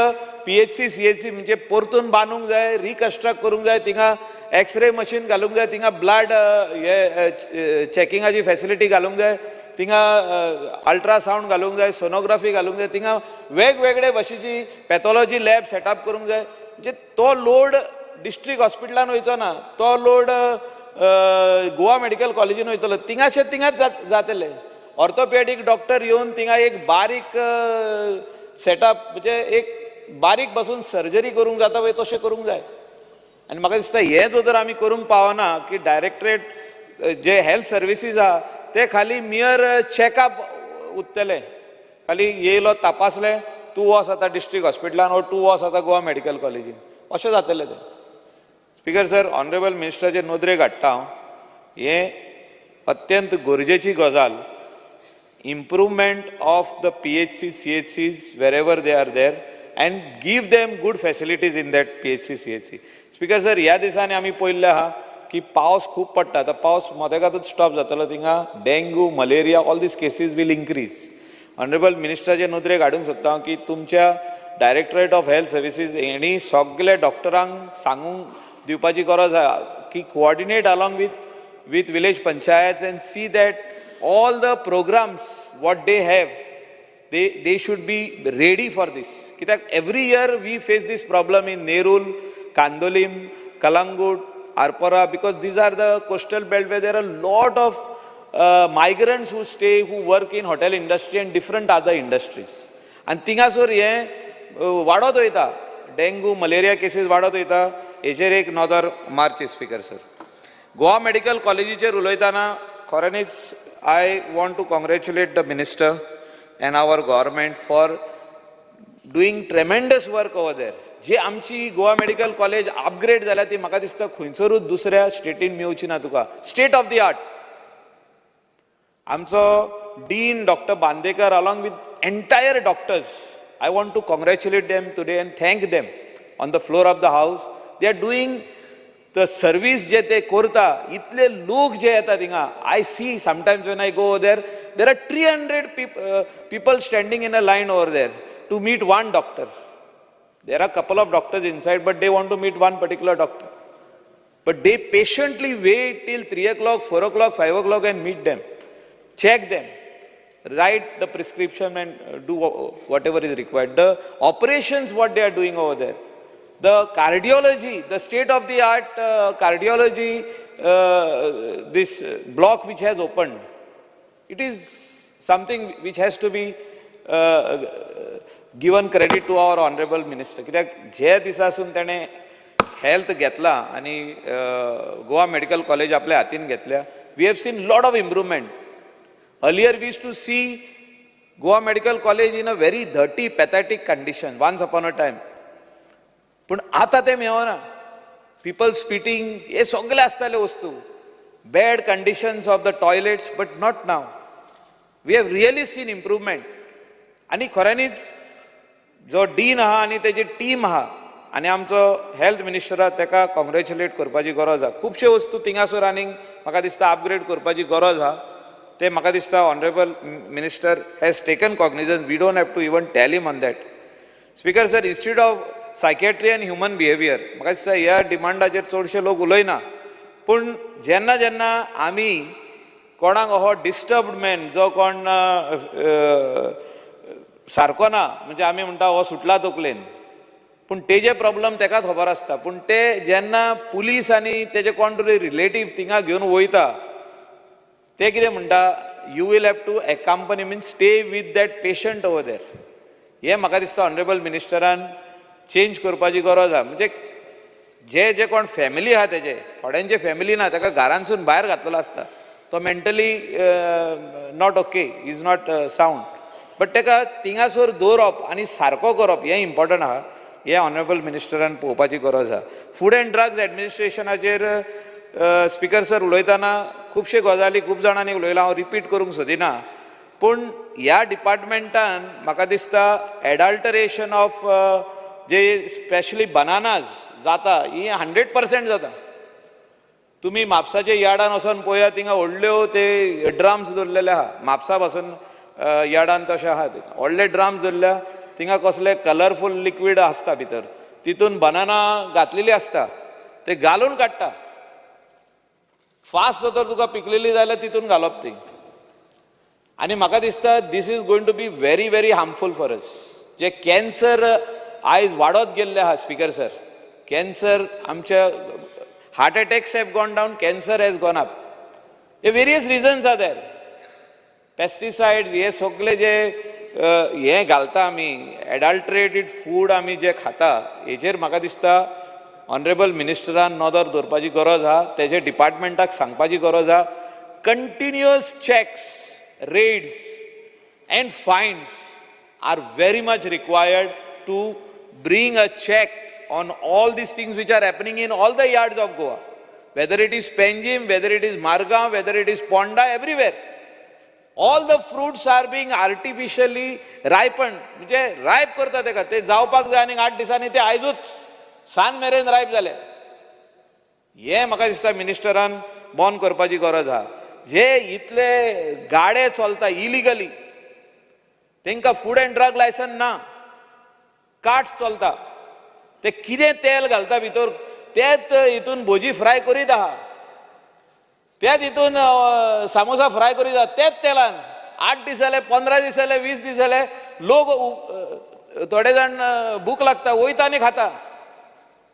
PHC CHC म्हणजे परतून बांदूंक जाय रिकन्स्ट्रक्ट करूंक जाय थिंगा एक्सरे मशीन घालूंक जाय थिंगा ब्लड हे चॅकिंगाची फॅसिलिटी घालूंक जाय थिंगा अल्ट्रासावंड घालूंक जाय सोनोग्राफी घालूंक जाय थिंगा वेगवेगळे भाशेची पॅथॉलॉजी लॅब सेटअप करूंक जाय. म्हणजे तो लोड डिस्ट्रिक्ट हॉस्पिटलान वयचो ना. तो लोड गोवा मेडिकल कॉलेजीन वयतलो थिंगाच जातले. ऑर्थोपेडीक डॉक्टर येवन थिंगा एक बारीक सेटअप म्हणजे एक बारीक बसून सर्जरी करूंक जाता पळय तशें करूंक जाय. आनी म्हाका दिसता हें जो जर आमी करूंक पावना की डायरेक्टरेट जे हेल्थ सर्विसीस आहा ते खाली मियर चॅकअप उरतले. खाली येयलो तपासलें तूं वच आतां डिस्ट्रिक्ट हॉस्पिटलान ओ तूं वच आतां गोवा मेडिकल कॉलेजीन अशें जातलें तें. स्पिकर सर ऑनरेबल मिनिस्टराचे नोदरेक हाडटा हांव. हें अत्यंत गरजेची गजाल. improvement of the PHC CHCs wherever they are there and give them good facilities in that PHC CHC. Speaker sir, ह्या दिसांनी आमी पळयल्लें आहा की पावस खूब पडटा. आतां पावस मदेगातूच स्टॉप जातलो थिंगा dengue malaria all these cases will increase. Honourable मिनिस्टराचे नोदरेक हाडूंक सोदता हांव की तुमच्या डायरेक्टरेट ऑफ हेल्थ सर्विसीस हेणी सगळे डॉक्टरांक सांगूंक दिवपाची गरज आहा की coordinate along with village panchayats and see that all the programs what they have they should be ready for this. Kitak every year we face this problem in Nerul, Kandolim, Kalangut, Arpara because these are the coastal belt where there are a lot of migrants who stay who work in hotel industry and different other industries. And tingasor ye वाडत वयता dengue malaria cases वाडत वयता. हेचेर एक नॉदर मार्च speaker sir. Goa medical कॉलेजीचेर उलयतना खऱ्यांनीच I want to congratulate the minister and our government for doing tremendous work over there. जे आमची Goa medical college upgrade जाल्या ती म्हाका दिसता खंयसरूच दुसऱ्या स्टेटीन मेवची ना तुका. स्टेट ऑफ द आर्ट आमचो dean doctor Bandekar along with entire doctors, I want to congratulate them today and thank them on the floor of the house. They are doing the service जे ते करता, इतले लोक जे येता थिंगा, I see sometimes when I go there, there are 300 people standing in a line over there to meet one doctor. There are a couple of doctors inside, but they want to meet one particular doctor. But they patiently wait till 3 o'clock, 4 o'clock, 5 o'clock and meet them, check them, write the prescription and do whatever is required. The operations, what they are doing over there. The cardiology, the state-of-the-art cardiology, this block which has opened, it is something which has to be given credit to our honorable minister. कित्याक जे दिसासून ताणें health घेतला आनी Goa medical college आपल्या हातीन घेतल्या, we have seen lot of improvement. Earlier we used to see Goa Medical College in a very dirty, pathetic condition once upon a time. पूण आतां तें मेळना. People spitting, हे सगळे आसताले वस्तू. Bad conditions of the toilets, but not now. We have really seen improvement. आनी खऱ्यांनीच जो डीन आहा आनी तेजी टीम आहा आनी आमचो हेल्थ मिनिस्टर आहा तेका कॉंग्रॅच्युलेट करपाची गरज आहा. खुबशे वस्तू थिंगासर आनीक म्हाका दिसता अपग्रेड करपाची गरज आहा. ते म्हाका दिसता honourable minister has taken cognizance. We don't have to even tell him on that. Speaker sir, institute of psychiatry and human behaviour, म्हाका दिसता ह्या डिमांडाचेर चडशे लोक उलयना. पूण जेन्ना जेन्ना आमी कोणाक हो डिस्टर्ब्ड मॅन जो कोण सारको ना, म्हणजे आमी म्हणटा हो सुटला तकलेन, पूण तेजे प्रॉब्लम तेकाच खबर आसता. पूण ते जेन्ना पुलीस आनी तेजे कोण तरी रिलेटीव थिंगा घेवन वयता, ते कितें म्हणटा, you will have to accompany means stay with that patient over there. हें म्हाका दिसता ऑनरेबल मिनिस्टरान चेंज करपाची गरज आहा. म्हणजे जे जे कोण फॅमिली आहा तेजे, थोड्यांचे फॅमिली ना, ताका घरांसून भायर घातलेलो आसता, तो mentally not okay, is not sound, but ताका थिंगासर दवरप आनी सारको करप हें इम्पॉर्टंट आहा. हें ऑनरेबल मिनिस्टरान पळोवपाची गरज आहा. फूड एंड ड्रग्स एडमिनिस्ट्रेशनाचेर स्पीकर सर उलयतना खुबशे गजाली खूब जाणांनी उलयला, हांव रिपीट करूंक सोदिना. पूण ह्या डिपार्टमेंटान म्हाका दिसता adulteration of J specially bananas जाता ही 100% जाता. तुमी म्हापसाच्या यार्डान वचोन पळयात, थिंगा व्हडल्यो ते ड्रम्स दवरलेले आहा. म्हापसा पासून यार्डान तशें आहा, व्हडले ड्रम्स दवरल्या, थिंगा कसले कलरफूल लिक्वीड आसता भितर, तितून बनाना घातलेली आसता, ते घालून काडटा. फास्ट जर तुका पिकलेली जाल्यार तितून घालप ती. आनी म्हाका दिसता this is going to be very very harmful for us. जे कॅन्सर आयज वाडत गेल्ले आहा स्पीकर सर, कॅन्सर आमच्या heart attacks have gone down, cancer has gone up. हे various reasons are there. Pesticides हे सगळे जे हे घालता आमी, एडल्टरेटेड फूड आमी जे खाता, हेजेर म्हाका दिसता ऑनरेबल मिनिस्टरान नदर दवरपाची गरज आहा. तेजे डिपार्टमेंटाक सांगपाची गरज आहा. Continuous checks, raids and fines are very much required to bring a check on all these things which are happening in all the yards of Goa, whether it is Penjim, whether it is Margam, whether it is Ponda, everywhere. All the fruits are being artificially ripened. म्हणजे रायप करता तेका, ते जावपाक जाय आनी 8 दिसांनी ते आयजूच सान मेरेन रायप जाले. हे म्हाका दिसता मिनिस्टरान बंद करपाची गरज आहा. जे इतले गाडे चलता इलिगली, तांकां फूड एंड ड्रग लायसन ना, कार्ट्स चलता, ते कितें तेल घालता भितर, तेच हितून भजी फ्राय करीत आहा, त्याच हितून सामोसा फ्राय करीत आहा, तेच तेलान 8 दीस जाले, 15 दीस जाले, 20 दीस जाले, लोक थोडे जाण भूक लागता वयता आनी खाता.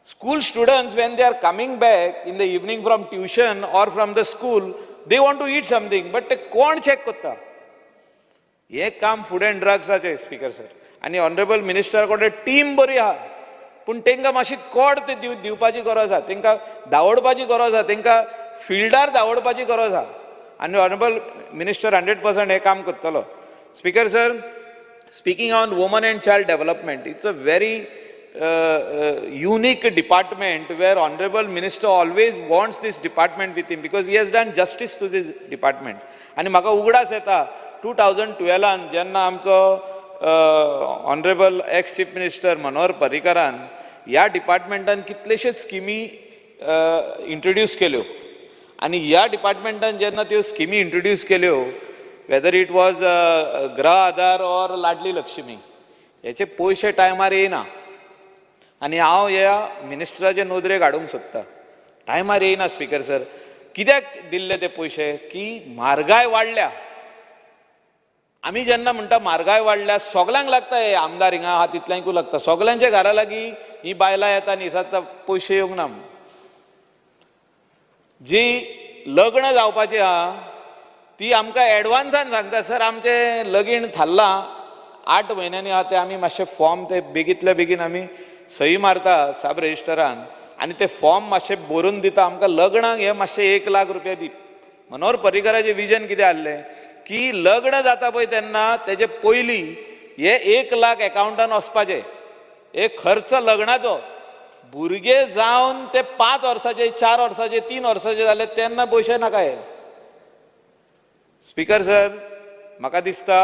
School students, when they are coming back in the evening from tuition or from the school, they want to eat something, but ते कोण चेक करता? हे काम फूड एंड ड्रग्साचें स्पीकर सर. आनी ऑनरेबल मिनिस्टर कडेन टीम बरी आहा, पूण तांकां मातशी कोड ते दिवपाची गरज आहा, तांकां धांवडपाची गरज आहा, तांकां फिल्डार धांवडपाची गरज आहा. आनी ऑनरेबल मिनिस्टर 100% हे काम करतलो. Speaker sir, speaking on woman and child development, it's a very unique department where Honorable Minister always wants this department with him because he has done justice to this department. आणि म्हाका उगडास येता 2012 जेन्ना आमचो Honorable ex Chief Minister मनोहर पर्रीकरान ह्या डिपार्टमेंटान कितलेशेच स्किमी introduce केल्यो आणि ह्या डिपार्टमेंटान जेन्ना त्यो स्किमी इंट्रोड्यूस केल्यो वेदर इट वॉज गृह आधार और लाडली लक्ष्मी हेचे पयशे टायमार येयना आनी हांव ह्या मिनिस्टराचे नोदरेक हाडूंक सोदतां टायमार येयना स्पीकर सर कित्याक दिल्ले ते पयशे की म्हारगाय वाडल्या आमी जेन्ना म्हणटा म्हारगाय वाडल्या सगल्यांक लागता हे आमदार हिंगा आहा तितल्यांकूय लागता सगल्यांच्या घरा लागीं ही बायलां येता न्ही दिसता पयशे येवंक ना जी लग्न जावपाची आहा ती आमकां एडवान्सान सांगता सर आमचें लगीण थारलां 8 म्हयन्यांनी आहा ते आमी मातशे फॉर्म ते बेगींतल्या बेगीन आमी सही मारता सब रेजिस्टरान आनी ते फॉर्म मातशे बरोवन दिता आमकां लग्नाक हे मातशे 1 लाख रुपया दी मनोहर पर्रीकराचें विजन कितें आसलें की लग्न जाता पळय तेन्ना तेजे पयलीं हे 1 लाख एकावंटान वचपाचे एक खर्च लग्नाचो भुरगे जावन ते 5 वर्साचे 4 वर्साचे 3 वर्साचे जाले तेन्ना पयशे नाका हे स्पीकर सर म्हाका दिसता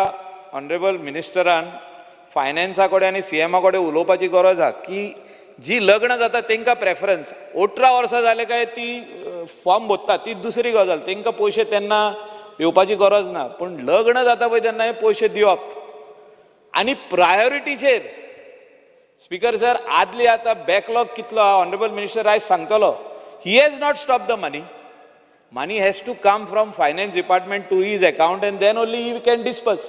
ऑनरेबल मिनिस्टरान फायनान्सा कडेन आनी CMA कडेन उलोवपाची गरज आहा की जी लग्न जाता तांकां प्रेफरन्स 18 वर्सां जाले काय ती फॉर्म भरता ती दुसरी गजाल तांकां पयशे तेन्ना येवपाची गरज ना पूण लग्न जाता पळय तेन्ना हे पयशे दिवप आनी प्रायोरिटीचेर स्पीकर सर आदली आतां बॅकलॉग कितलो आहा ऑनरेबल मिनिस्टर आयज सांगतलो he has not stop the money money has to come from finance department to his account and then only he can disperse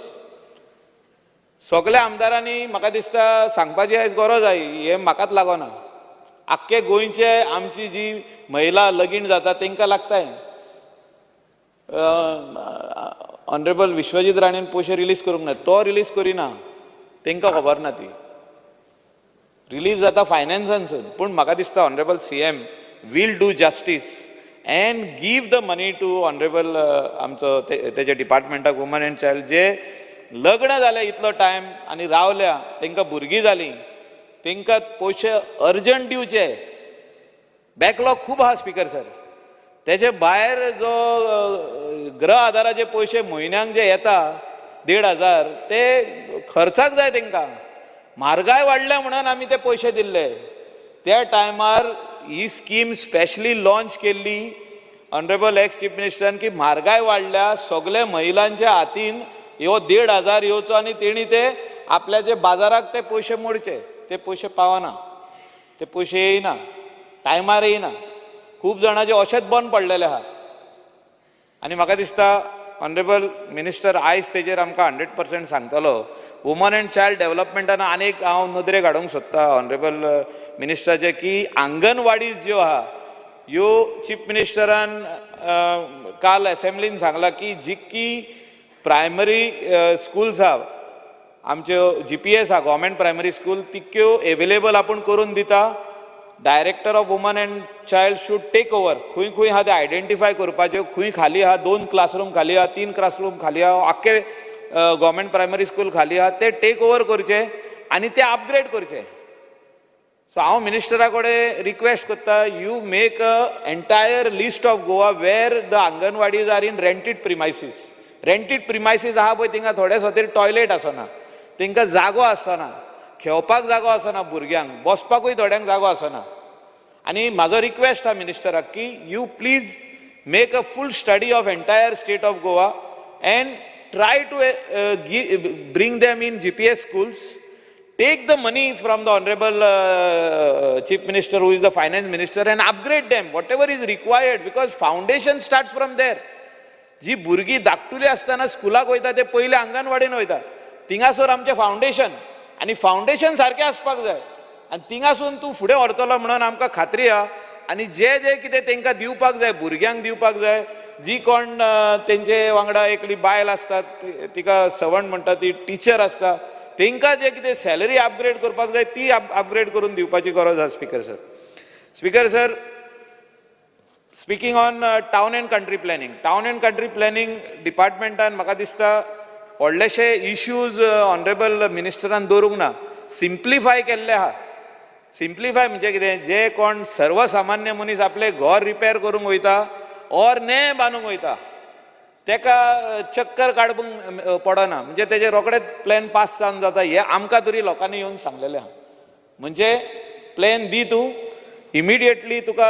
सगळ्या आमदारांनी म्हाका दिसता सांगपाची आयज गरज आहा हे म्हाकाच लागना आख्खे गोंयचे आमची जी महिला लगीण जाता तांकां लागताय ऑनरेबल विश्वजीत राणेन पयशे रिलीज करूंक ना तो रिलीज करिना तांकां खबर ना ती रिलीज जाता फायनान्सानसून पूण म्हाका दिसता honourable CM will do justice and give the money to honorable आमचो तेजे डिपार्टमेंटाक वुमन एंड चायल्ड जे लग्न जाले इतलो टायम आनी रावल्या तांकां भुरगीं जालीं तांकां पयशे अर्जंट दिवचे बॅकलॉग खूब आहा स्पीकर सर तेजे भायर जो गृह आधाराचे पयशे म्हयन्याक जे येता 1,500 ते खर्चाक जाय तांकां म्हारगाय वाडल्या म्हणून आमी ते पयशे दिल्ले त्या टायमार ही स्कीम स्पेशली लॉन्च केल्ली ऑनरेबल एक्स चीफ मिनिस्टरान की म्हारगाय वाडल्या सगळ्या महिलांच्या हातीन ह्यो 1,500 येवचो आनी तेणी ते आपल्या जे बाजाराक ते पयशे मोडचे ते पयशे पावना ते पयशे येयना टायमार येयना खूब जाणांचे अशेंच बंद पडलेले आहा आनी म्हाका दिसता ऑनरेबल मिनिस्टर आयज तेजेर आमकां 100% सांगतलो वुमन एंड चायल्ड डेव्हलपमेंटान आनीक हांव नदरेक हाडूंक सोदता ऑनरेबल मिनिस्टराचे की आंगनवाडीज ज्यो आहा ह्यो चीफ मिनिस्टरान काल असेंब्लीन सांगला की जितकी प्रायमरी स्कूल्स आहा आमच्यो GPS आहा गव्हर्मेंट प्रायमरी स्कूल तितक्यो एवेलेबल आपूण करून दिता director of woman and child should take over खंय खंय आहा ते आयडेंटिफाय करपाच्यो खंय खाली आहा 2 क्लासरूम खाली आहा 3 क्लासरूम खाली आहा आख्खे गव्हर्मेंट प्रायमरी स्कूल खाली आहा ते टेक ओवर करचे आनी ते अपग्रेड करचे सो हांव मिनिस्टरा कडेन रिक्वेस्ट करता you make a entire list of Goa where the anganwadis are in rented premises आहा पळय थिंगा थोडे खातीर टॉयलेट आसना तांकां जागो आसना खेळपाक जागो आसना भुरग्यांक बसपाकूय थोड्यांक जागो आसना आनी म्हाजो रिक्वेस्ट आहा मिनिस्टराक की you please make a full study of entire state of Goa and try to bring them in GPS schools. Take the money from the Honorable Chief Minister, who is the Finance Minister, and upgrade them, whatever is required, because foundation starts from there. जी भुरगीं धाकटुली आसतना स्कुलाक वयता ते पयले आंगणवाडीन वयता थिंगासोर आमचें foundation आनी foundation सारकें आसपाक जाय आनी थिंगासून तूं फुडें व्हरतलो म्हणून आमकां खात्री आहा आनी जे जे कितें तांकां दिवपाक जाय भुरग्यांक दिवपाक जाय जी कोण तेंचे वांगडा एकली बायल आसता तिका सवण म्हणटा ती टिचर आसता तांकां जे कितें सॅलरी अपग्रेड करपाक जाय ती अपग्रेड करून दिवपाची गरज आहा speaker sir speaking on town and country planning डिपार्टमेंटान म्हाका दिसता व्हडलेशे इश्यूज ऑनरेबल मिनिस्टरान दवरूंक ना सिंप्लिफाय केल्ले आहा सिम्प्लिफाय म्हणजे कितें, जे कोण सर्वसामान्य मनीस आपले घर रिपेर करूंक वयता ऑर ने बांदूंक वयता तेका चक्कर काडपूंक पडना, म्हणजे तेजे रोखडेच प्लॅन पास जावन जाता. हे आमकां तरी लोकांनी येवन सांगलेलें आहा. म्हणजे प्लॅन दी तूं, इमिडिएटली तुका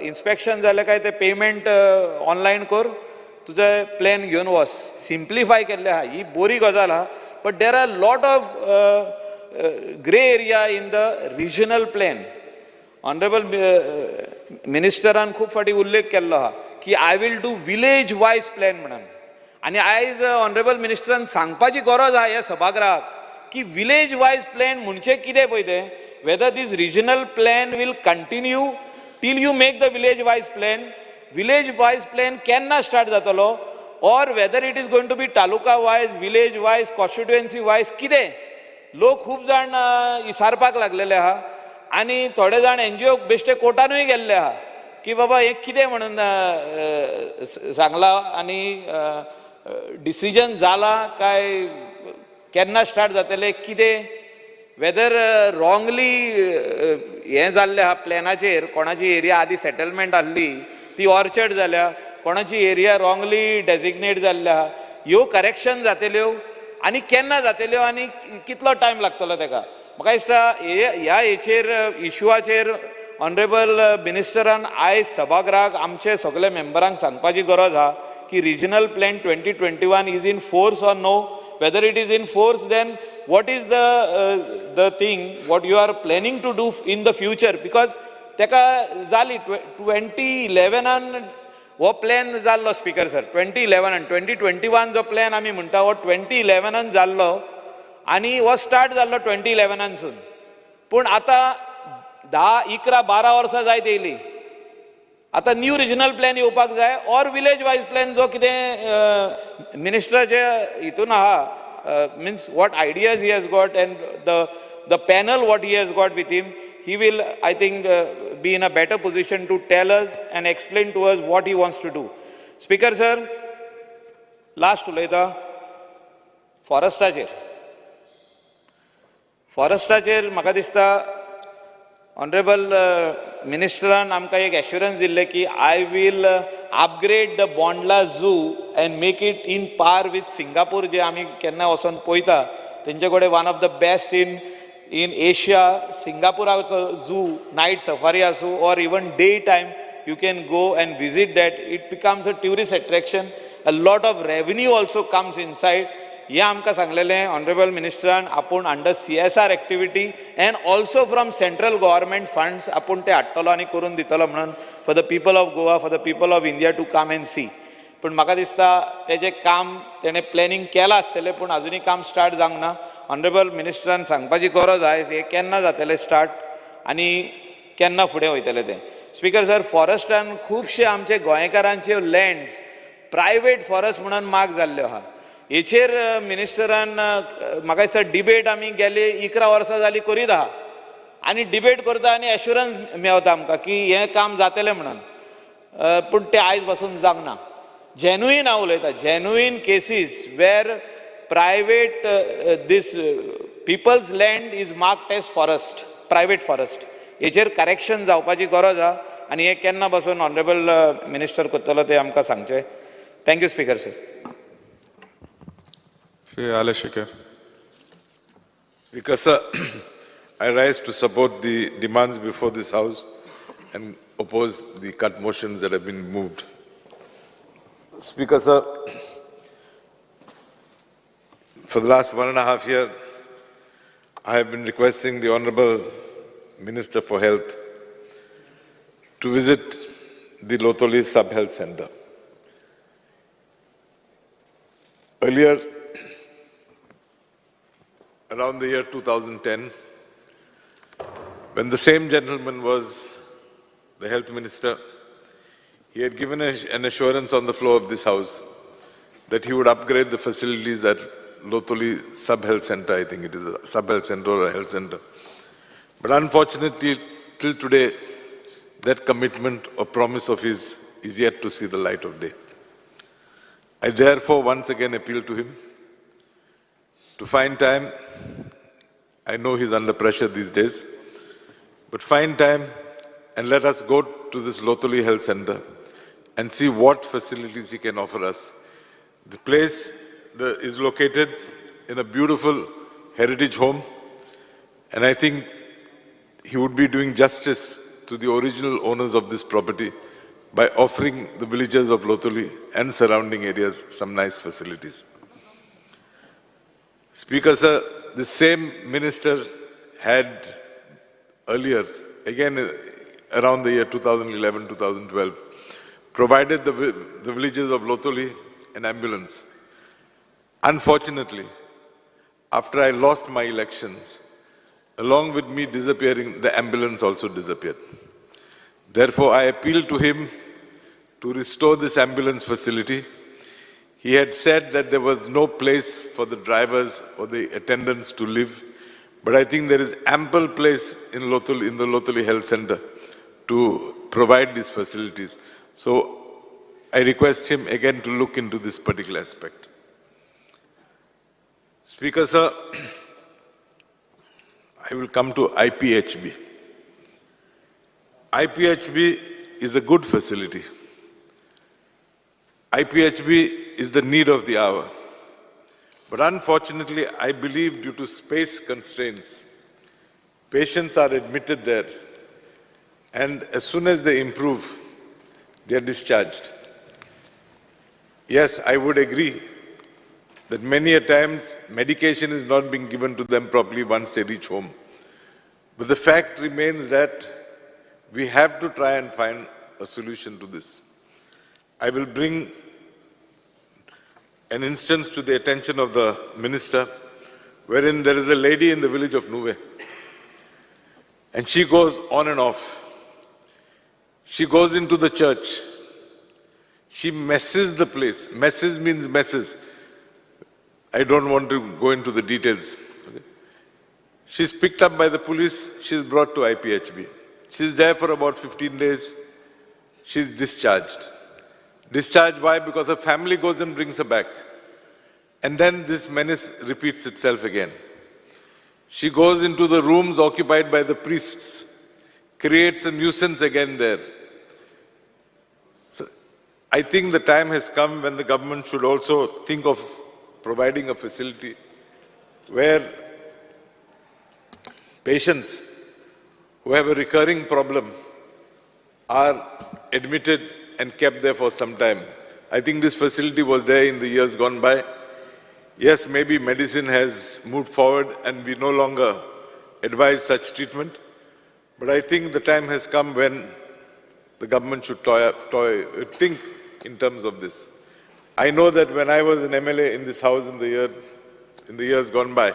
इन्स्पेक्शन जालें काय ते पेमेंट ऑनलायन कर, तुजे प्लॅन घेवन वच. सिम्प्लिफाय केल्लें आहा, ही बरी गजाल आहा. But there are lot of grey area in the regional plan. Honourable मिनिस्टरान खूब फाटी उल्लेख केल्लो आहा की I will do village wise plan म्हणून. आनी आयज ऑनरेबल मिनिस्टरान सांगपाची गरज आहा ह्या सभागृहाक की विलेज वायज प्लॅन म्हणजे कितें पळय तें, whether this regional plan will continue till you make the village wise plan केन्ना स्टार्ट जातलो, or whether it is going to be taluka wise, village wise, constituency wise, कितें. लोक खूब जाण इसारपाक लागलेले आहा आनी थोडे जाण NGO बेश्टे कोर्टानूय गेल्ले आहा की बाबा हे कितें म्हणून सांगला आनी डिसिजन जाला काय, केन्ना स्टार्ट जातले, कितें. वेदर रॉंगली हें जाल्लें आहा प्लॅनाचेर, कोणाची एरिया आदी सेटलमेंट आसली ती ऑर्चर्ड जाल्या, कोणाची एरिया रॉंगली डेजिग्नेट जाल्ले आहा, ह्यो करेक्शन जातल्यो आनी केन्ना जातल्यो आनी कितलो टायम लागतलो तेका. म्हाका दिसता ह्या हेचेर इशुआचेर ऑनरेबल मिनिस्टरान आयज सभागृहाक आमचे सगळे मेंबरांक सांगपाची गरज आहा की regional plan 2021 is in force or no. Whether it is in force, then what is the thing what you are planning to do in the future? Because teka zali 2011 हो प्लॅन जाल्लो speaker sir, 2011 and 2021 जो plan आमी म्हणटा हो 2011 जाल्लो आनी हो start जाल्लो 2011 सून. पूण आतां 10, 11, 12 वर्सां जायत येयली. आतां न्यू रिजनल प्लॅन येवपाक जाय ऑर विलेज वायज प्लॅन जो कितें मिनिस्टराचे हितून आहा, means what ideas he has got and the panel what he has got with him, he will I think be in a better position to tell us and explain to us what he wants to do. Speaker sir, last उलयता फॉरेस्टाचेर म्हाका दिसता honourable मिनिस्टरान आमकां एक assurance दिल्ले की I we'll upgrade the Bondla zoo and make it in par with Singapore, जे आमी केन्ना वचोन पळयता तेंचे कडेन one of the best in Asia. सिंगापुराचो झू नायट सफारी आसूं or even day time you can go and visit that. It becomes a tourist attraction. A lot of revenue also comes inside. हे आमकां सांगलेलें honourable मिनिस्टरान आपूण under CSR activity and also from central government funds आपूण ते हाडटलो आनी करून दितलो म्हणून for the people of Goa, for the people of India to come and see. पूण म्हाका दिसता तेजें काम तेणें प्लॅनिंग केलां आसतलें पूण आजुनी काम स्टार्ट जावंक ना. ऑनरेबल मिनिस्टरान सांगपाची गरज आहा हे केन्ना जातलें स्टार्ट आनी केन्ना फुडें वयतलें तें. स्पीकर सर, फॉरेस्टान खुबशे आमचे गोंयकारांच्यो लँड्स प्रायवेट फॉरेस्ट म्हणून माग जाल्ल्यो आहा. हेचेर मिनिस्टरान म्हाका दिसता डिबेट आमी गेली 11 वर्सां जालीं करीत आहा आनी डिबेट करता आनी एश्युरन्स मेळटा आमकां की हें काम जातलें म्हणून, पूण तें आयज पासून जावंक ना. जेन्युइन हांव उलयतां, genuine cases where private these people's land is marked as forest, private forest, हेचेर करेक्शन जावपाची गरज आहा आनी हें केन्ना पासून ऑनरेबल मिनिस्टर करतलो तें आमकां सांगचें. Thank you speaker sir. Speaker sir, I rise to support the demands before this House and oppose the cut motions that have been moved. Speaker sir, for the last 1.5 years, I have been requesting the Honourable Minister for Health to visit the Lotoli Sub-Health Centre. Earlier, around the year 2010, when the same gentleman was the health minister, he had given an assurance on the floor of this House that he would upgrade the facilities at Lotoli Sub-Health Centre. I think it is a sub-health centre or a health centre. But unfortunately, till today, that commitment or promise of his is yet to see the light of day. I therefore once again appeal to him to find time. I know he's under pressure these days, But find time and let us go to this Lotoli Health Center and see what facilities he can offer us. The place is located in a beautiful heritage home, and I think he would be doing justice to the original owners of this property by offering the villagers of Lotoli and surrounding areas some nice facilities. Speaker, sir, the same minister had earlier, again around the year 2011-2012, provided the villagers of Lotoli an ambulance. Unfortunately, after I lost my elections, along with me disappearing, the ambulance also disappeared. Therefore, I appeal to him to restore this ambulance facility. He had said that there was no place for the drivers or the attendants to live, but I think there is ample place in the Lotoli Health Center to provide these facilities. So I request him again to look into this particular aspect. Speaker, sir, I will come to IPHB. IPHB is a good facility. IPHB is the need of the hour. But unfortunately, I believe due to space constraints, patients are admitted there, and as soon as they improve, they are discharged. Yes, I would agree that many a times medication is not being given to them properly once they reach home. But the fact remains that we have to try and find a solution to this. I will bring an instance to the attention of the minister, wherein there is a lady in the village of Nuve, and she goes on and off. She goes into the church. She messes the place. Messes means messes. I don't want to go into the details. Okay. She's picked up by the police. She's brought to IPHB. She's there for about 15 days. She's discharged. Discharged why? Because her family goes and brings her back. And then this menace repeats itself again. She goes into the rooms occupied by the priests, creates a nuisance again there. So I think the time has come when the government should also think of providing a facility where patients who have a recurring problem are admitted and kept there for some time. I think this facility was there in the years gone by. Yes, maybe medicine has moved forward and we no longer advise such treatment, but I think the time has come when the government should think in terms of this. I know that when I was an MLA in this house in the years gone by,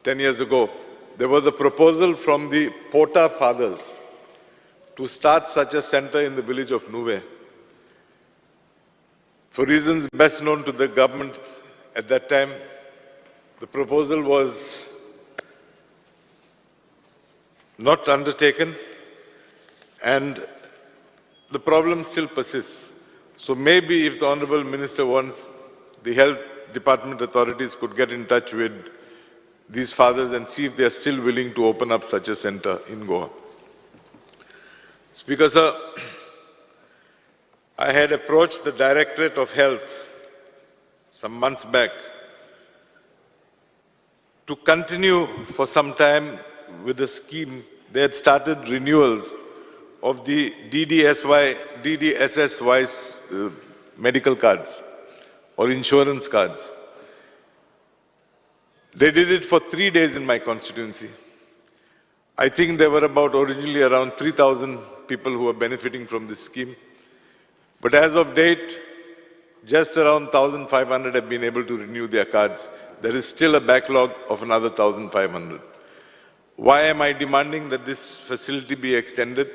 10 years ago, there was a proposal from the Pota fathers to start such a center in the village of Nuve. For reasons best known to the government at that time, the proposal was not undertaken, and the problem still persists. So maybe if the Honorable Minister wants, the health department authorities could get in touch with these fathers and see if they are still willing to open up such a center in Goa. Speaker, sir, I had approached the Directorate of Health some months back to continue for some time with the scheme. They had started renewals of the DDSS-wise medical cards or insurance cards. They did it for 3 days in my constituency. I think there were originally around 3,000 people who were benefiting from this scheme. But as of date, just around 1,500 have been able to renew their cards. There is still a backlog of another 1,500. Why am I demanding that this facility be extended?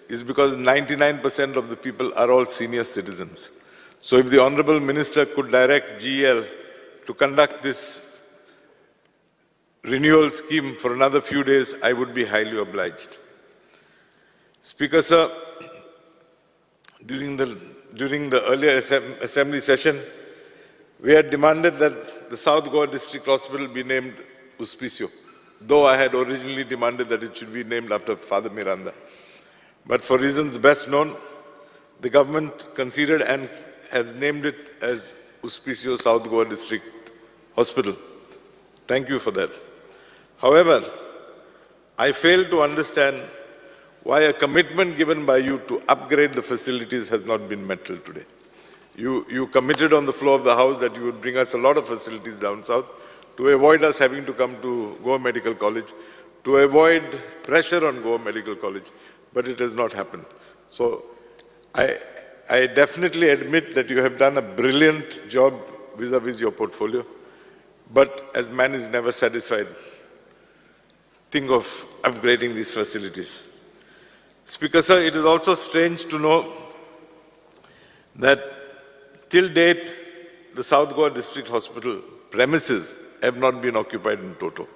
Is because 99% of the people are all senior citizens. So if the Honorable Minister could direct GL to conduct this renewal scheme for another few days, I would be highly obliged. Speaker, sir, during the earlier assembly session, we had demanded that the South Goa District Hospital be named Auspicio, though I had originally demanded that it should be named after Father Miranda. But for reasons best known, the government conceded and has named it as Auspicio South Goa District Hospital. Thank you for that. However, I fail to understand why a commitment given by you to upgrade the facilities has not been met till today. You committed on the floor of the House that you would bring us a lot of facilities down south to avoid us having to come to Goa Medical College, to avoid pressure on Goa Medical College, but it has not happened. So I definitely admit that you have done a brilliant job vis-a-vis your portfolio, but as man is never satisfied, think of upgrading these facilities. Speaker, sir, it is also strange to know that till date, the South Goa District Hospital premises have not been occupied in toto.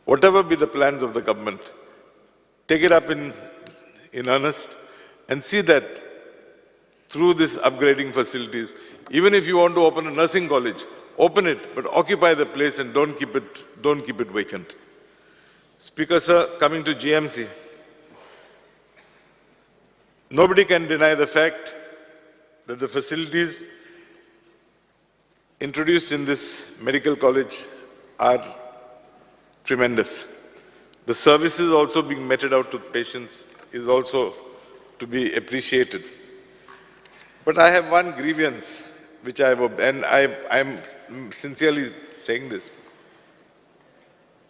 Whatever be the plans of the government, take it up in earnest and see that through this upgrading facilities, even if you want to open a nursing college, open it, but occupy the place and don't keep it vacant. Speaker, sir, coming to GMC, nobody can deny the fact that the facilities introduced in this medical college are tremendous. The services also being meted out to patients is also to be appreciated. But I have one grievance which I have, and I'm sincerely saying this.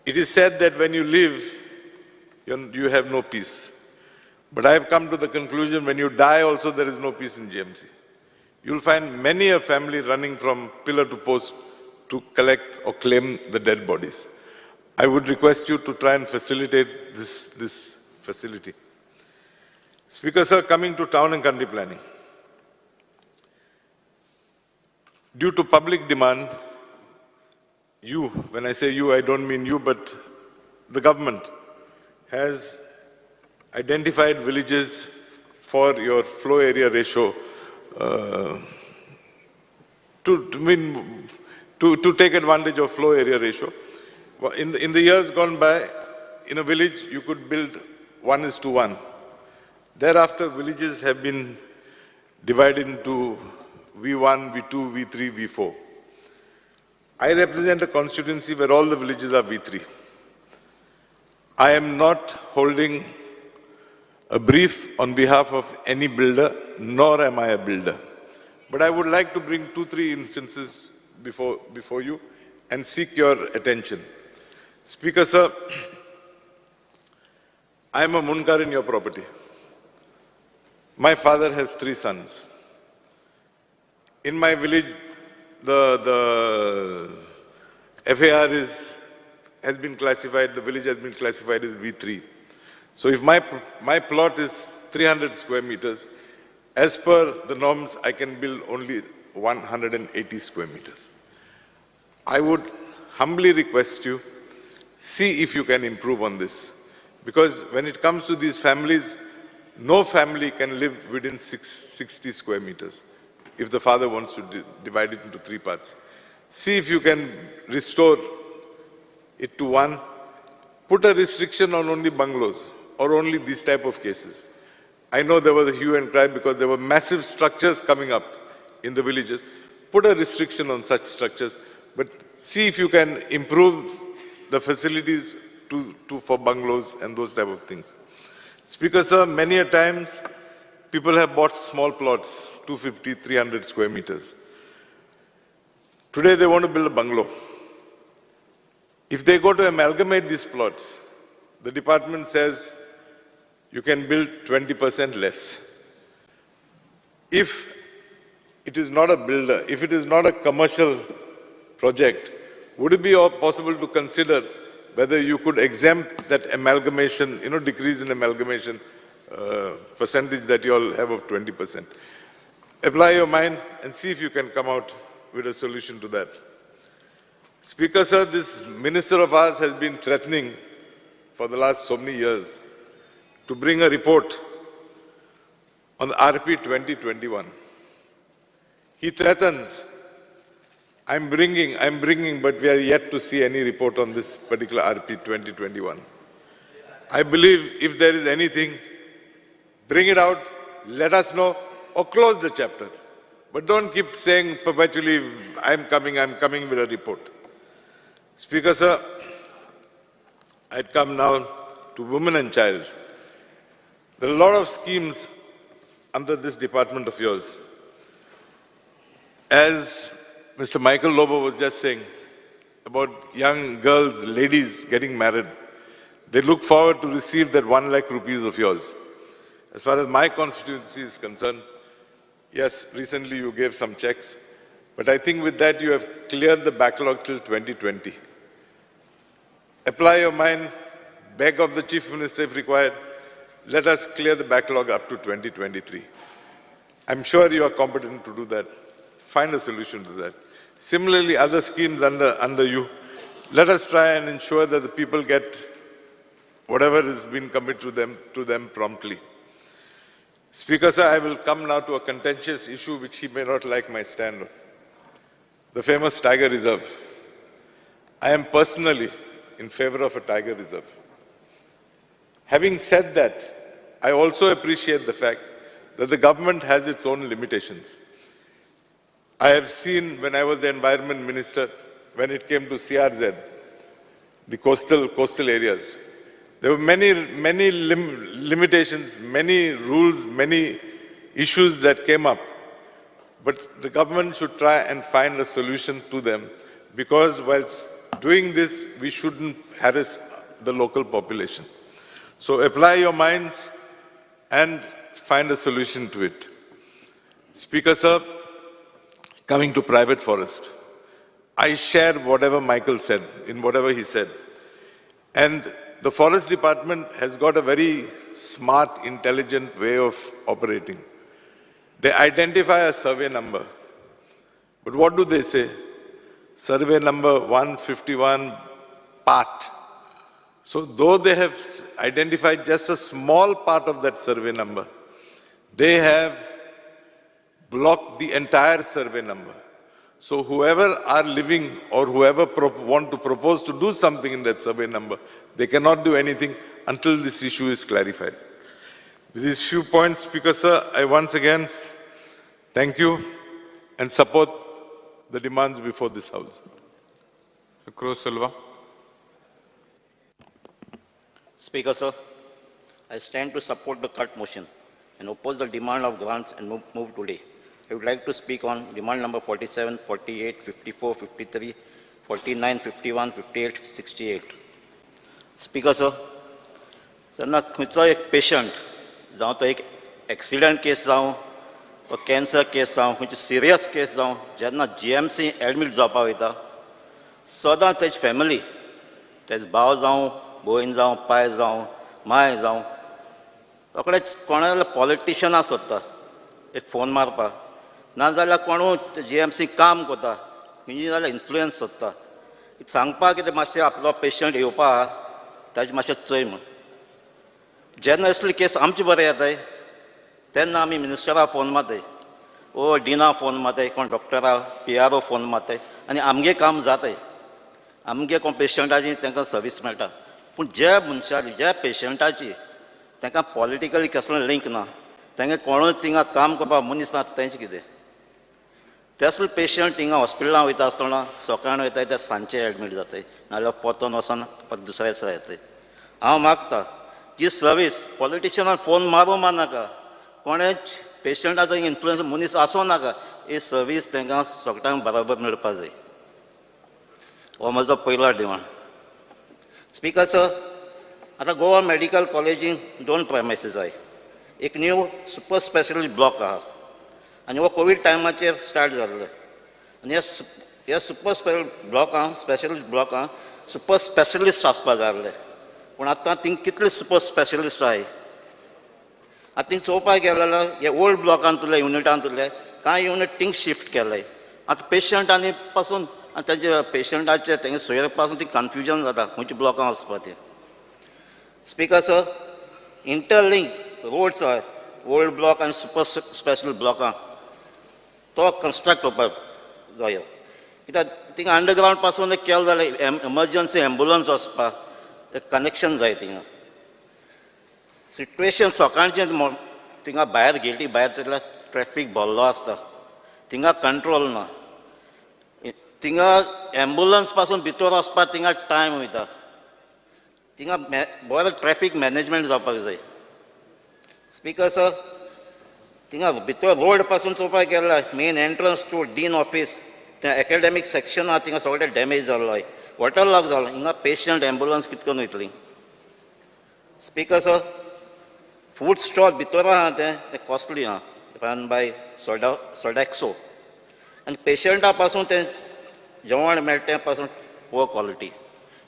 It is said that when you live, you have no peace. But I have come to the conclusion when you die also there is no peace in GMC. You'll find many a family running from pillar to post to collect or claim the dead bodies. I would request you to try and facilitate this facility. Speaker, sir, coming to town and country planning. Due to public demand, you, when I say you, I don't mean you, but the government has identified villages for your flow area ratio to take advantage of flow area ratio. In the years gone by, in a village, you could build 1:1. Thereafter, villages have been divided into V1, V2, V3, V4. I represent a constituency where all the villages are V3. I am not holding a brief on behalf of any builder, nor am I a builder. But I would like to bring 2-3 instances before you and seek your attention. Speaker, sir, I am a munkar in your property. My father has 3 sons. In my village, the FAR has been classified, the village has been classified as V3. So if my plot is 300 square meters, as per the norms, I can build only 180 square meters. I would humbly request you, see if you can improve on this. Because when it comes to these families, no family can live within 60 square meters if the father wants to divide it into 3 parts. See if you can restore it to 1. Put a restriction on only bungalows or only these type of cases. I know there was a hue and cry because there were massive structures coming up in the villages. Put a restriction on such structures, but see if you can improve the facilities for bungalows and those type of things. Speaker, sir, many a times people have bought small plots, 250, 300 square meters. Today they want to build a bungalow. If they go to amalgamate these plots, the department says you can build 20% less. If it is not a builder, if it is not a commercial project, would it be possible to consider whether you could exempt that amalgamation, decrease in amalgamation percentage that you all have of 20%? Apply your mind and see if you can come out with a solution to that. Speaker, sir, this minister of ours has been threatening for the last so many years to bring a report on RP 2021. He threatens, I'm bringing, but we are yet to see any report on this particular RP 2021. I believe if there is anything, bring it out, let us know, or close the chapter. But don't keep saying perpetually, I'm coming with a report. Speaker, sir, I'd come now to women and child. There are a lot of schemes under this department of yours. As Mr. Michael Lobo was just saying about young girls, ladies getting married, they look forward to receive that 1 lakh rupees of yours. As far as my constituency is concerned, yes, recently you gave some checks, but I think with that you have cleared the backlog till 2020. Apply your mind, beg of the Chief Minister if required, let us clear the backlog up to 2023. I'm sure you are competent to do that. Find a solution to that. Similarly, other schemes under you, let us try and ensure that the people get whatever has been committed to them promptly. Speaker, sir, I will come now to a contentious issue which he may not like my stand on. The famous Tiger Reserve. I am personally in favor of a Tiger Reserve. Having said that, I also appreciate the fact that the government has its own limitations. I have seen when I was the Environment Minister, when it came to CRZ, the coastal areas, there were many limitations, many rules, many issues that came up. But the government should try and find a solution to them, because whilst doing this, we shouldn't harass the local population. So apply your minds and find a solution to it. Speaker, sir, coming to private forest, I share whatever Michael said, in whatever he said. And the Forest Department has got a very smart, intelligent way of operating. They identify a survey number. But what do they say? Survey number 151, part. So though they have identified just a small part of that survey number, they have blocked the entire survey number. So whoever are living or whoever want to propose to do something in that survey number, they cannot do anything until this issue is clarified. With these few points, Speaker, sir, I once again thank you and support the demands before this House. Cruz Silva. Speaker, sir, I stand to support the cut motion and oppose the demand of grants and move today. I would like to speak on demand number 47, 48, 54, 53, 49, 51, 58, 68. Speaker, sir, जेन्ना खंयचो एक patient जावं तो एक accident case जावं वा cancer case जावं खंयची सिरियस केस जावं जेन्ना GMC एडमीट जावपाक वयता सदां तेजी फॅमिली तेजो भाव जावं भयण जावं पाय जावं माय जावं रोखडेच कोणाल्या पॉलिटिशनाक सोदता एक फोन मारपाक नाजाल्यार कोणूय GMC काम करता खंयची जाल्यार इन्फ्लुयन्स सोदता सांगपाक कितें मातशें आपलो पेशंट येवपाक ताजें मातशें चोय म्हण जेन्ना असली केस आमचे बरें येताय तेन्ना आमी मिनिस्टराक फोन मारताय ओ डिना फोन मारताय कोण डॉक्टराक PRO फोन मारताय आनी आमगे काम जाताय आमगे कोण पेशंटाची तांकां सर्वीस मेळटा पूण ज्या मनशाची ज्या पेशंटाची तांकां पॉलिटिकली कसलो लिंक ना तांकां कोणूय थिंगा काम करपाक मनीस ना तेंचें कितें तेसलो पेशंट थिंगा हॉस्पिटलांत वयता आसतना सकाळीं वयताय ते सांजचे एडमीट जाताय नाजाल्यार पोतोन वचोन परत दुसऱ्या दिसा येताय हांव मागतां जी सर्वीस पॉलिटिशनान फोन मारूं नाका कोणेच पेशंटाचो इन्फ्लुयन्स मनीस आसूं नाका ही सर्वीस तांकां सगळ्यांक बराबर मेळपाक जाय हो म्हजो पयलो डिमांड स्पीकर सर आतां गोवा मेडिकल कॉलेजीन 2 प्रेमायसीस जाय एक न्यू सुपर स्पेशलिस्ट ब्लॉक आहा आनी हो कोवीड टायमाचेर स्टार्ट जाल्लो आनी ह्या सुपर स्पेशलिस्ट ब्लॉकां सुपर स्पेशलिस्ट आसपाक जाय आसले पूण आतां थिंग कितले सुपर स्पेशलिस्ट आहाय आतां थिंग चोवपाक गेले जाल्यार हे ओल्ड ब्लॉकांतले युनिटांतले कांय युनिट थिंग शिफ्ट केले आतां पेशंटांनी पासून आनी तांचे पेशंटाचे तेंगे सोयरे पासून ती कन्फ्युजन जाता खंयच्या ब्लॉकां वचपाक तें स्पीकर सर इंटरलिंक रोड्स आहाय ओल्ड ब्लॉक आनी सुपर स्पेशल ब्लॉकां तो कन्स्ट्रक्ट करपाक जायो कित्याक थिंगा अंडरग्रावंड पासून केलो जाल्यार एमर्जन्सी एम्बुलन्स वचपाक कनेक्शन जाय थिंगा. सिट्युएशन सकाळचें थिंगा भायर गेटी भायर सरल्यार ट्रॅफीक भरलो आसता, थिंगा कंट्रोल ना. थिंगा एम्बुलन्स पासून भितर वचपाक थिंगा टायम वयता. थिंगा बरो ट्रॅफीक मॅनेजमेंट जावपाक जाय. स्पीकर सर, थिंगा भितर रोड पासून चोवपाक गेल्यार main entrance to dean office तें एकेडॅमीक सेक्शन आहा थिंगा सगळें डॅमेज जाल्लो आहे. वॉटर लॉक जालो. हिंगा पेशंट एम्बुलन्स कितकन वयतली. स्पीकर सर, फूड स्टॉल भितर आहा तें कॉस्टली आहा, रन बाय सोडॅक्सो, आनी पेशंटा पासून तें जेवण मेळटा तें पासून पुअर क्वॉलिटी.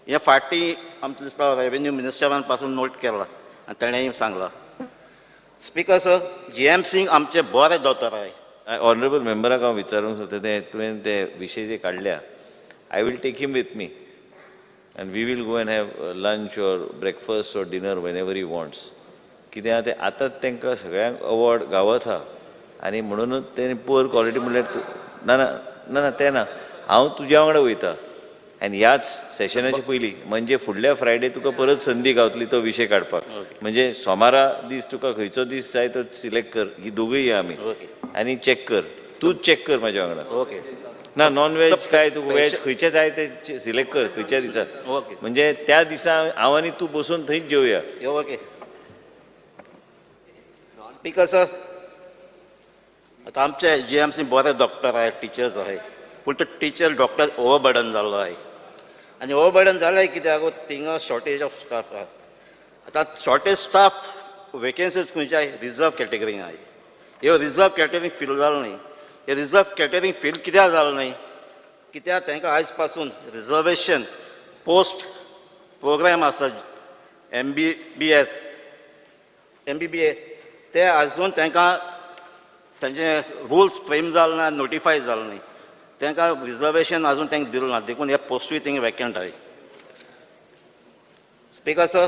हें फाटीं आमच्या दिसता रेव्हेन्यू मिनिस्टरान पासून नोट केला आनी ताणेंय सांगलां. स्पीकर सर, GMC आमचे बरे दोतोर आहाय. ऑनरेबल मेंबराक हांव विचारूंक सोदता तुवें ते विशय जे काडल्या, I will take him with me and we will go and have lunch or breakfast or dinner whenever he wants. कित्याक ते आतांच तांकां सगळ्यांक अवॉर्ड गावत आहा आनी म्हणूनच ते पुअर क्वॉलिटी म्हणल्यार ना ना ना ना तें ना. हांव तुज्या वांगडा वयता आनी ह्याच सेशनाचे पयलीं म्हणजे फुडल्या फ्रायडे तुका परत संदी गावतली तो विशय काडपाक. म्हणजे सोमारा दीस तुका खंयचो दीस जाय तो सिलेक्ट कर. ही दोगूय या आमी आनी चॅक कर. तूच चॅक कर म्हाज्या वांगडा. ओके. ना नॉन व्हेज काय तुका व्हेज खंयचें जाय ते सिलेक्ट कर खंयच्या दिसाक. ओके. म्हणजे त्या दिसा हांव आनी तूं बसून थंयच जेवया. ओके. स्पीकर सर, आतां आमचे GMC बरे डॉक्टर आहाय, टिचर्स आहाय, पूण तो टिचर डॉक्टर ओवरबर्डन जाल्लो आहाय. आनी ओवरबर्डन जालें कित्याक थिंगा शॉर्टेज ऑफ स्टाफ आहा. आतां शॉर्टेज स्टाफ वेकेन्सीज खंयच्या रिजर्व कॅटेगरीन आहाय. ह्यो रिजर्व कॅटेगरी फील जालो न्ही. हे रिजर्व कॅटेगरी फील कित्याक जालो न्ही, कित्याक तांकां आयज पासून रिजर्वेशन पोस्ट प्रोग्राम आसा MBBS MBBA ते आजून तांकां तांचे रुल्स फ्रेम जालो ना, नोटिफाय जालो न्ही. तांकां रिजर्वेशन आजून तांकां दिलो ना, देखून हे पोस्टूय थिंगा वेकंट आहाय. स्पीकर सर,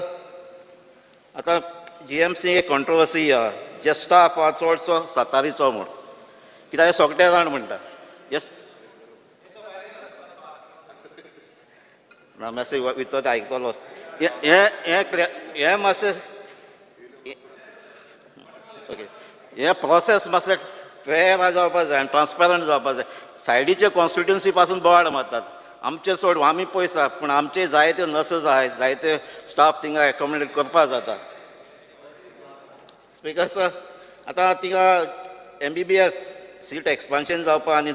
आतां GMC एक कंट्रोवर्सी आहा. जे स्टाफ आहा चडसो सातारीचो म्हूण, कित्याक हे सोगटे जाण म्हणटा. येस ना मातशें भितर आयकतलो. हे मातशें ओके. हे प्रोसेस मातशें फेर जावपाक जाय आनी ट्रान्सपेरंट जावपाक जाय. सायडीचे कॉन्स्टिट्युन्सी पासून बोवाळ मारतात. आमचे सोड आमी पयसा, पूण आमचे जायते नर्सीस आहाय, जायते स्टाफ थिंगा एकोमोडेट करपा जाता. स्पीकर सर, आतां थिंगा MBBS सीट एक्सपान्शन जावपा आनी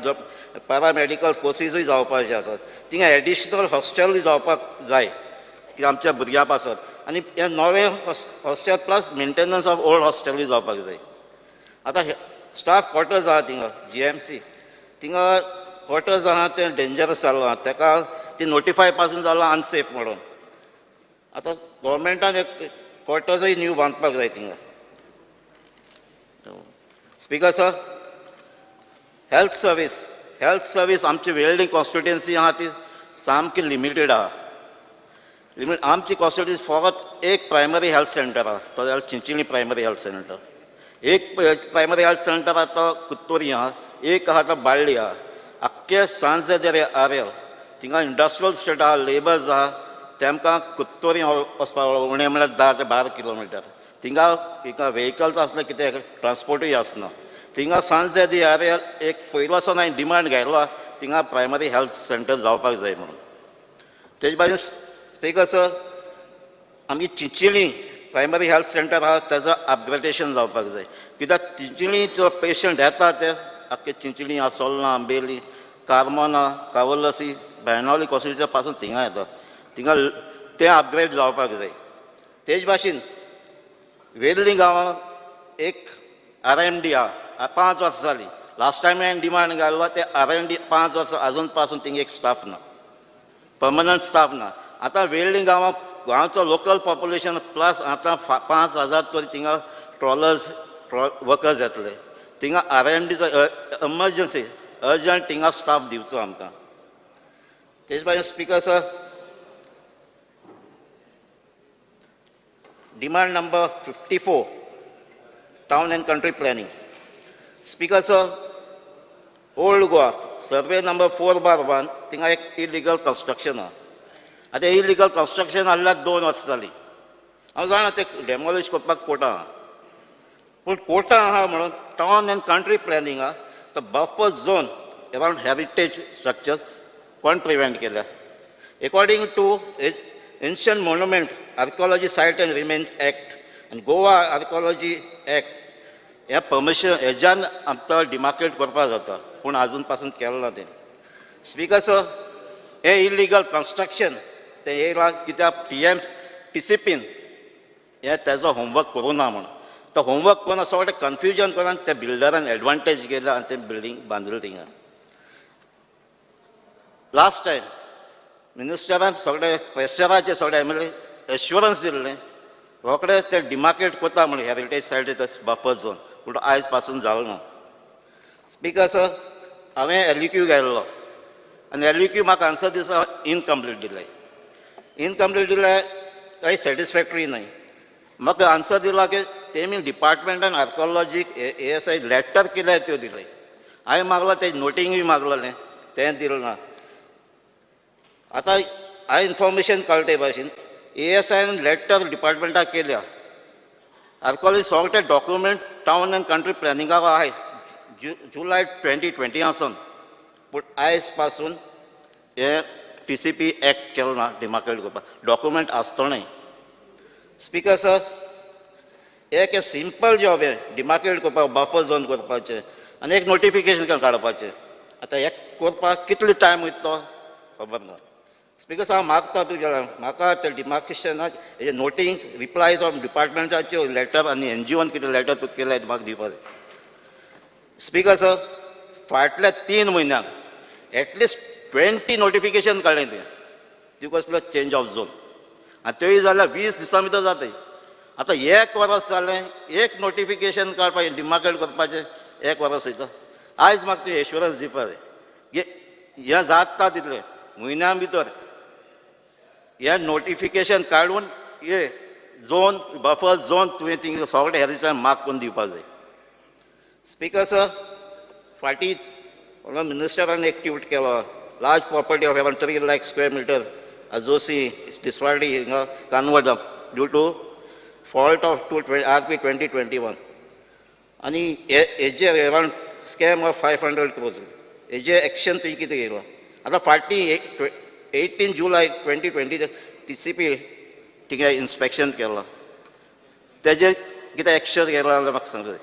पॅरामेडिकल कोर्सीसूय जावपाचे आसात. थिंगा एडिशनल हॉस्टेलूय जावपाक जाय की आमच्या भुरग्यां पासत. आनी हे नवे hostel plus maintenance of old हॉस्टेलूय जावपाक जाय. आतां स्टाफ क्वॉर्टर्स आहा थिंगा GMC, थिंगा क्वॉर्टर्स आहा ते डेंजरस जाल्लो आहा. ताका ती नोटिफाय पासून जालो अनसेफ म्हणून. आतां गव्हर्मेंटान एक क्वॉर्टर्सूय न्यू बांदपाक जाय थिंगा. स्पीकर सर, हेल्थ सर्वीस आमची वेल्डिंग कॉन्स्टिट्युएन्सी आहा ती सामकी लिमिटेड आहा. आमची कॉन्स्टिट्युएन्सी फकत एक प्रायमरी हेल्थ सेंटर आहा, तो जाल्यार चिंचिणी प्रायमरी हेल्थ सेंटर. एक प्रायमरी हेल्थ सेंटर आहा तो कुत्तोरी आहा, एक आहा तो बाळ्ळी आहा. आख्खे सांजे जर आरेल थिंगा इंडस्ट्रियल स्टेट आहा, लेबर्स आहा, तेमकां कुत्तोरी वचपाक उणें म्हणल्यार 10 ते 12 किलोमिटर. थिंगा व्हेकल्स आसना, कितें ट्रान्सपोर्टूय आसना. थिंगा सांजे दी आरेल एक पयलोसो हांवें डिमांड घायलो थिंगा प्रायमरी हेल्थ सेंटर जावपाक जाय म्हणून. तेजे भाशेन स्पीकर सर, आमची चिंचिणी प्रायमरी हेल्थ सेंटर आहा तेजो अपग्रेडेशन जावपाक जाय. कित्याक चिंचिणी जो पेशंट येता ते आख्खे चिंचिणी आहा, सोलना, आंबेली, कार्मोना, कावलसी, बेळणावली कॉन्स्टिट्युएन्सी पासून थिंगा येता. थिंगा तें अपग्रेड जावपाक जाय. तेज भाशेन वेर्ली गांवांत एक RMD आहा, 5 वर्सां जालीं. लास्ट टायम हांवें डिमांड घाल्लो ते RMD 5 वर्सां आजून पासून थिंगा एक स्टाफ ना, पर्मनंट स्टाफ ना. आतां वेर्ली गांवचो लोकल पॉप्युलेशन प्लस आतां 5,000 तरी थिंगा ट्रॉलर्स वर्कर्स येतले. थिंगा RMDचो एमर्जन्सी अर्जंट थिंगा स्टाफ दिवचो आमकां. तेजे भाशेन speaker sir, demand number 54 town and country planning. Speaker sir, old Goa survey number 4/1 थिंगा एक इलिगल कन्स्ट्रक्शन आहा. आतां इलिगल कन्स्ट्रक्शन आहल्यार 2 वर्सां जालीं. हांव जाणा तें डेमोलिश करपाक कोर्टां आहा. पूण कोर्टां आहा म्हणून टावन एंड कंट्री प्लॅनिंगाक तो buffer zone around heritage structures कोण प्रिव्हेंट केल्या. According to Ancient Monument Archaeology Site and Remains Act and Goa Archaeology Act, हे परमिशन हेज्यान आमकां डिमार्केट करपाक जाता, पूण आजून पासून केलें ना तें. स्पीकर सर, हे इलिगल कन्स्ट्रक्शन तें येयलां कित्याक TCPन हे तेजो होमवर्क करूं ना म्हणून. तो होमवर्क करून सगळें कन्फ्युजन करून त्या बिल्डरान एडवांटेज घेतला आनी तें बिल्डींग बांदलें थिंगा. लास्ट टायम मिनिस्टरान सगळे प्रेशराचे सगळे MLA एश्युरन्स दिल्लें रोखडें तें डिमार्केट करता म्हणून हेरिटेज सायट बफर झोन, पूण आयज पासून जालो ना. स्पीकर सर, हांवें LEQ गेल्लो आनी LEQ म्हाका आन्सर दिसा इनकम्प्लीट दिलें. इनकम्प्लीट दिल्यार काही सॅटिस्फॅक्टरी न्हय. म्हाका आन्सर दिला की तेमी डिपार्टमेंटान आर्कोलॉजीक ASI लॅटर कितें त्यो दिले. हांवें मागला तें नोटींगूय मागलेलें, तें दिलें ना. आतां हांवें इन्फॉर्मेशन कळटे भाशेन ASIन लॅटर डिपार्टमेंटाक केल्या. आर्कोलॉजी सगळे डॉक्युमेंट टावन एंड कंट्री प्लॅनिंगाक आहाय जुलय 2020 आसून, पूण आयज पासून हे TCP एक्ट केलो ना डिमार्केट करपाक. डॉक्युमेंट आसतणय. स्पीकर सर, एक सिंपल जॉब हे डिमार्केट करपाक, बफर झोन करपाचें आनी एक नोटिफिकेशन काडपाचें. आतां हें करपाक कितलो टायम वयता तो खबर ना. स्पीकर सर, हांव मागता तुज्या म्हाका ते डिमार्केशनाक हेजे नोटिंग्स रिप्लायज ऑफ डिपार्टमेंटाच्यो लॅटर आनी NGOन कितें लॅटर तुका केल्यात म्हाका दिवपाक जाय. स्पीकर सर, फाटल्या 3 म्हयन्यांक एटलिस्ट 20 नोटिफिकेशन काडलें तें कसलो चेंज ऑफ झोन, आनी त्योय जाल्यार 20 दिसां भितर जाताय. आतां 1 वर्स जालें, एक नोटिफिकेशन काडपाचें डिमार्केट करपाचें 1 वर्स वयता. आयज म्हाका तुवें एश्युरन्स दिवपाक जाय हें जाता तितलें म्हयन्या भितर हे नोटिफिकेशन काडून हे झोन बफर झोन तुवें थिंग सगळे हेरिटेज मार्क करून दिवपाक जाय. स्पीकर सर, फाटीं मिनिस्टरान एक ट्वीट केलो, large property of around 3 lakh square metre Azosi is destroyed convert due to fault of RP 2021. आणि हेजे अराउंड स्कॅम ऑफ 500 crores. हेजे एक्शन तुवें कितें केलो? आतां फाटीं 18 जुलय 2020 TCP थिंगा इन्स्पेक्शन केलां. तेजे कितें एक्शन केलां जाल्यार म्हाका सांगूं जाय.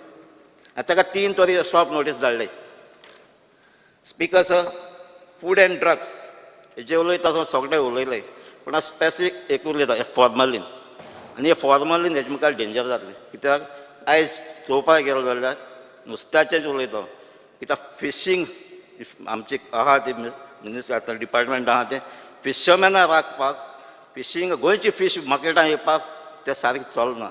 आतां ताका 3 तरी स्टॉप नोटीस धाडले. Speaker sir, food and drugs हेजे उलयता सगळे उलयले, पूण स्पेसिफीक एक उलयता फॉर्मलीन. आनी हे फॉर्मलीन हेजे मुखार डेंजर जातलें. कित्याक आयज चोवपाक गेलो जाल्यार नुस्त्याचेंच उलयता. कित्याक फिशींग आमचे आहा ते मिनिस्टर डिपार्टमेंट आहा ते फिशरमॅनाक राखपाक, फिशींग गोंयची फीश मार्केटान येवपाक तें सारकें चलना.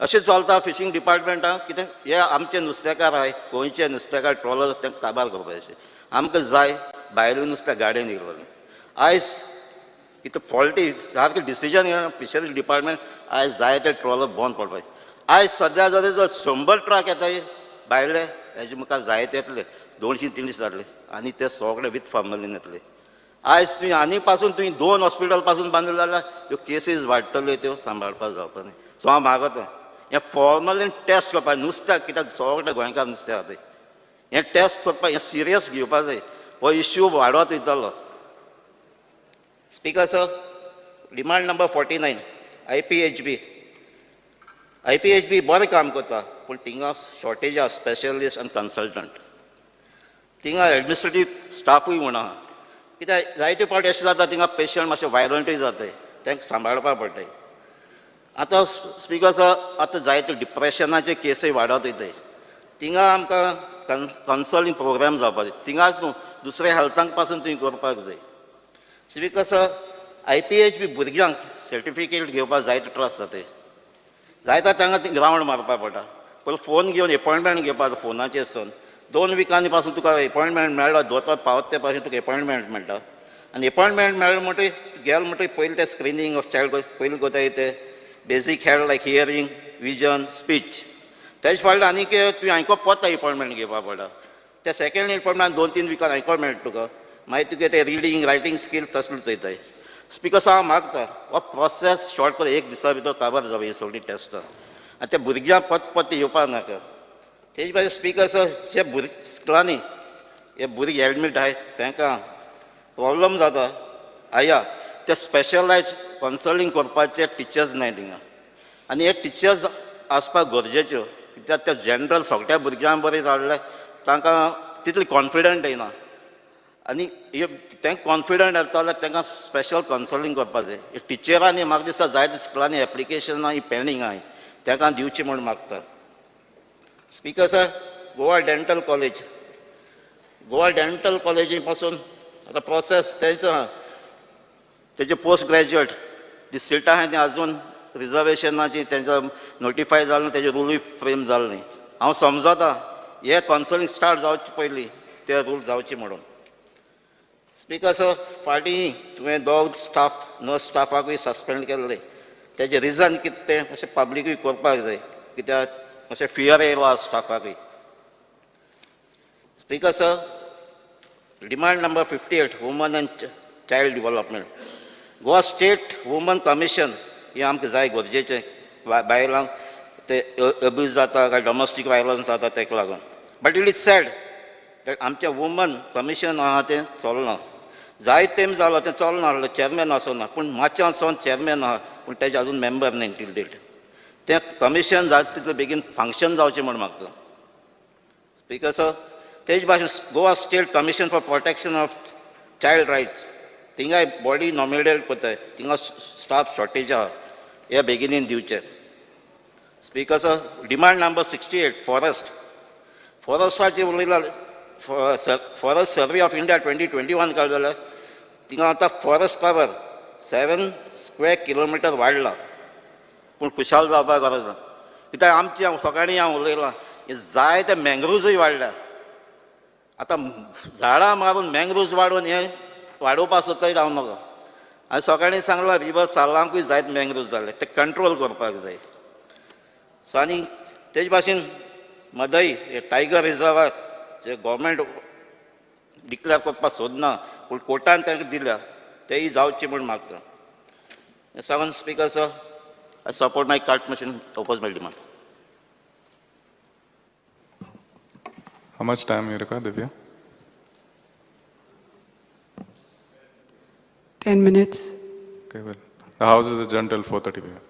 अशें चलता फिशींग डिपार्टमेंटान. कितें हे आमचे नुस्तेकार आहाय, गोंयचे नुस्तेकार ट्रॉलर तेंकां काबार करपाचें. आमकां जाय भायलें नुस्तें गाडयेन येयलेलें. आयज कितें फॉल्टी सारकें डिसिजन घेवन फिशरीज डिपार्टमेंट आयज जाय ते ट्रॉलर बंद पडपाचें. आयज सद्या जर 100 ट्रक येताय भायले, हेजे मुखार जायते येतले 200-300 जातले आनी ते सगळे वीथ फॉर्मलीन येतले. आयज तुवें आनी पासून तुवें 2 हॉस्पिटल पासून बांदले जाल्यार ह्यो केसीस वाडटल्यो, त्यो सांबाळपाक जावपा न्ही. सो हांव मागता हें फॉर्मलीन टेस्ट करपाक नुस्त्याक, कित्याक सगळे गोंयकार नुस्तें खाताय. हें टेस्ट करपाक हें सिरियस घेवपाक जाय. हो इश्यू वाडत वयतलो. Speaker sir, demand number 49 IPHB. IPHB बरें काम करता, पूण थिंगा शॉर्टेज आहा स्पेशलिस्ट आनी कन्सल्टंट. थिंगा एडमिनिस्ट्रेटीव स्टाफूय म्हूण आहा. कित्याक जायते फावटी अशें जाता थिंगा पेशंट मातशे वायलंटूय जाताय, तांकां सांबाळपाक पडटाय. आतां स्पीकर सर, आतां जायते डिप्रेशनाचे केसय वाडत वयताय. थिंगा आमकां कन्सलिंग प्रोग्राम जावपाक जाय. थिंगाच न्हू दुसऱ्या हेल्थांक पासून तुवें करपाक जाय. स्पीकर सर, IPHB भुरग्यांक सर्टिफिकेट घेवपाक जायते त्रास जाताय. जायता तांकां ती ग्रावंड मारपाक पडटा. पयलीं फोन घेवन एपॉयंटमेंट घेवपाक फोनाचेर सावन 2 विकांनी पासून तुका एपॉयंटमेंट मेळ्ळो, दोतोर पावत ते पासून तुका एपॉयंटमेंट मेळटा. आनी एपॉयंटमेंट मेळ्ळो म्हणटकीर गेल म्हणटकीर पयलीं ते स्क्रिनींग ऑफ चायल्ड पयलीं कोताय ते बेजीक हेल्थ लायक हियरींग, विजन, स्पीच. तेजे फाटल्यान आनीक तुवें हांगा पोता एपॉयंटमेंट घेवपाक पडटा. त्या सेकंड एपॉइंटमेंट 2-3 विकान आयकोंक मेळटा तुका मागीर तुका ते रिडींग रायटींग स्कील तसले चयताय स्पीकर हांव मागता हो प्रोसेस शॉर्ट कर 1 दिसा भितर काबार जावं ही सगळी टेस्टां आनी त्या भुरग्यांक पत येवपाक नाका तेजे भाशेन स्पीकर जे स्कुलांनी हे भुरगे एडमीट आहाय तांकां प्रॉब्लम जाता आया ते स्पेशलायज कन्सल्टींग करपाचे टिचर्स नाय थिंगा आनी हे टिचर्स आसपाक गरजेच्यो कित्याक ते जनरल सगळ्या भुरग्यांक बरें जाल्यार तांकां तितली कॉन्फिडंट येना आनी तांकां कॉन्फिडंट येता जाल्यार तांकां स्पेशल कन्सल्टींग करपाक जाय टिचरांनी म्हाका दिसता जायत्या स्कुलांनी एप्लिकेशनां ही पेंडींग आहाय तांकां दिवची म्हूण मागता स्पीकर सर गोवा डेंटल कॉलेजी पासून आतां प्रोसेस तेजे पोस्ट ग्रॅज्युएट जी सिटां आहाय ती आजून रिजर्वेशनाची तेंचं नोटिफाय जालें तेजे रूलूय फ्रेम जालें न्ही हांव समजता हे कन्सल्टींग स्टार्ट जावचे पयलीं ते रूल जावचे म्हणून स्पीकर सर फाटीं तुवें दोग नर्स स्टाफाकूय सस्पेंड केल्ले तेजें रिजन कितें तें अशें पब्लिकूय करपाक जाय कित्याक अशें फियर येयलो स्टाफाकूय speaker sir demand number 58 woman and child development Goa state woman commission हें आमकां जाय गरजेचें बायलांक ते अब्यूज जाता काय डोमेस्टीक वायलन्स जाता ताका लागून but it is sad that आमचें वुमन कमिशन आहा तें चलना जायत तेम जालो तें चलना आहलें चॅरमॅन आसना पूण मातशें वचोन चॅरमॅन आहा पूण तेजे आजून मेंबर न्ही टील डेट तें कमिशन जाता तितलें बेगीन फंक्शन जावचें म्हूण मागता स्पीकर सर तेजे भाशेन Goa state commission for protection of child rights थिंगाय बॉडी नॉमिनेट करताय थिंगा स्टाफ शॉर्टेज आहा हे बेगिनीन दिवचें स्पीकर सर डिमांड नंबर 68 फॉरेस्टाचें उलयलां फॉरेस्ट सर्वे ऑफ इंडिया 2021 काड जाल्यार थिंगा आतां फॉरेस्ट कवर 7 स्क्वेअर किलोमिटर वाडला पूण खुशाल जावपाक गरज ना कित्याक आमची सकाळीं हांव उलयलां जायते मँग्रुव्जूय वाडल्या आतां झाडां मारून मँग्रुव्ज वाडोवन हें वाडोवपाक सोदताय हांव नाका हांवें सकाळीं सांगलां रिवर सालांकूय जायत मँग्रुव्ज जाले ते कंट्रोल करपाक जाय सो आनी तेजे भाशेन मदई हे टायगर रिजर्वार जे गव्हर्मेंट डिक्लेअर करपाक सोदना पूण कोर्टान तांकां दिल्या तेय जावचें म्हूण मागता हें सांगून speaker sir I support my cart machine oppose my demand How much time you require, Divya? 10 minutes. Okay, well, the House is adjourned till 4:30 p.m.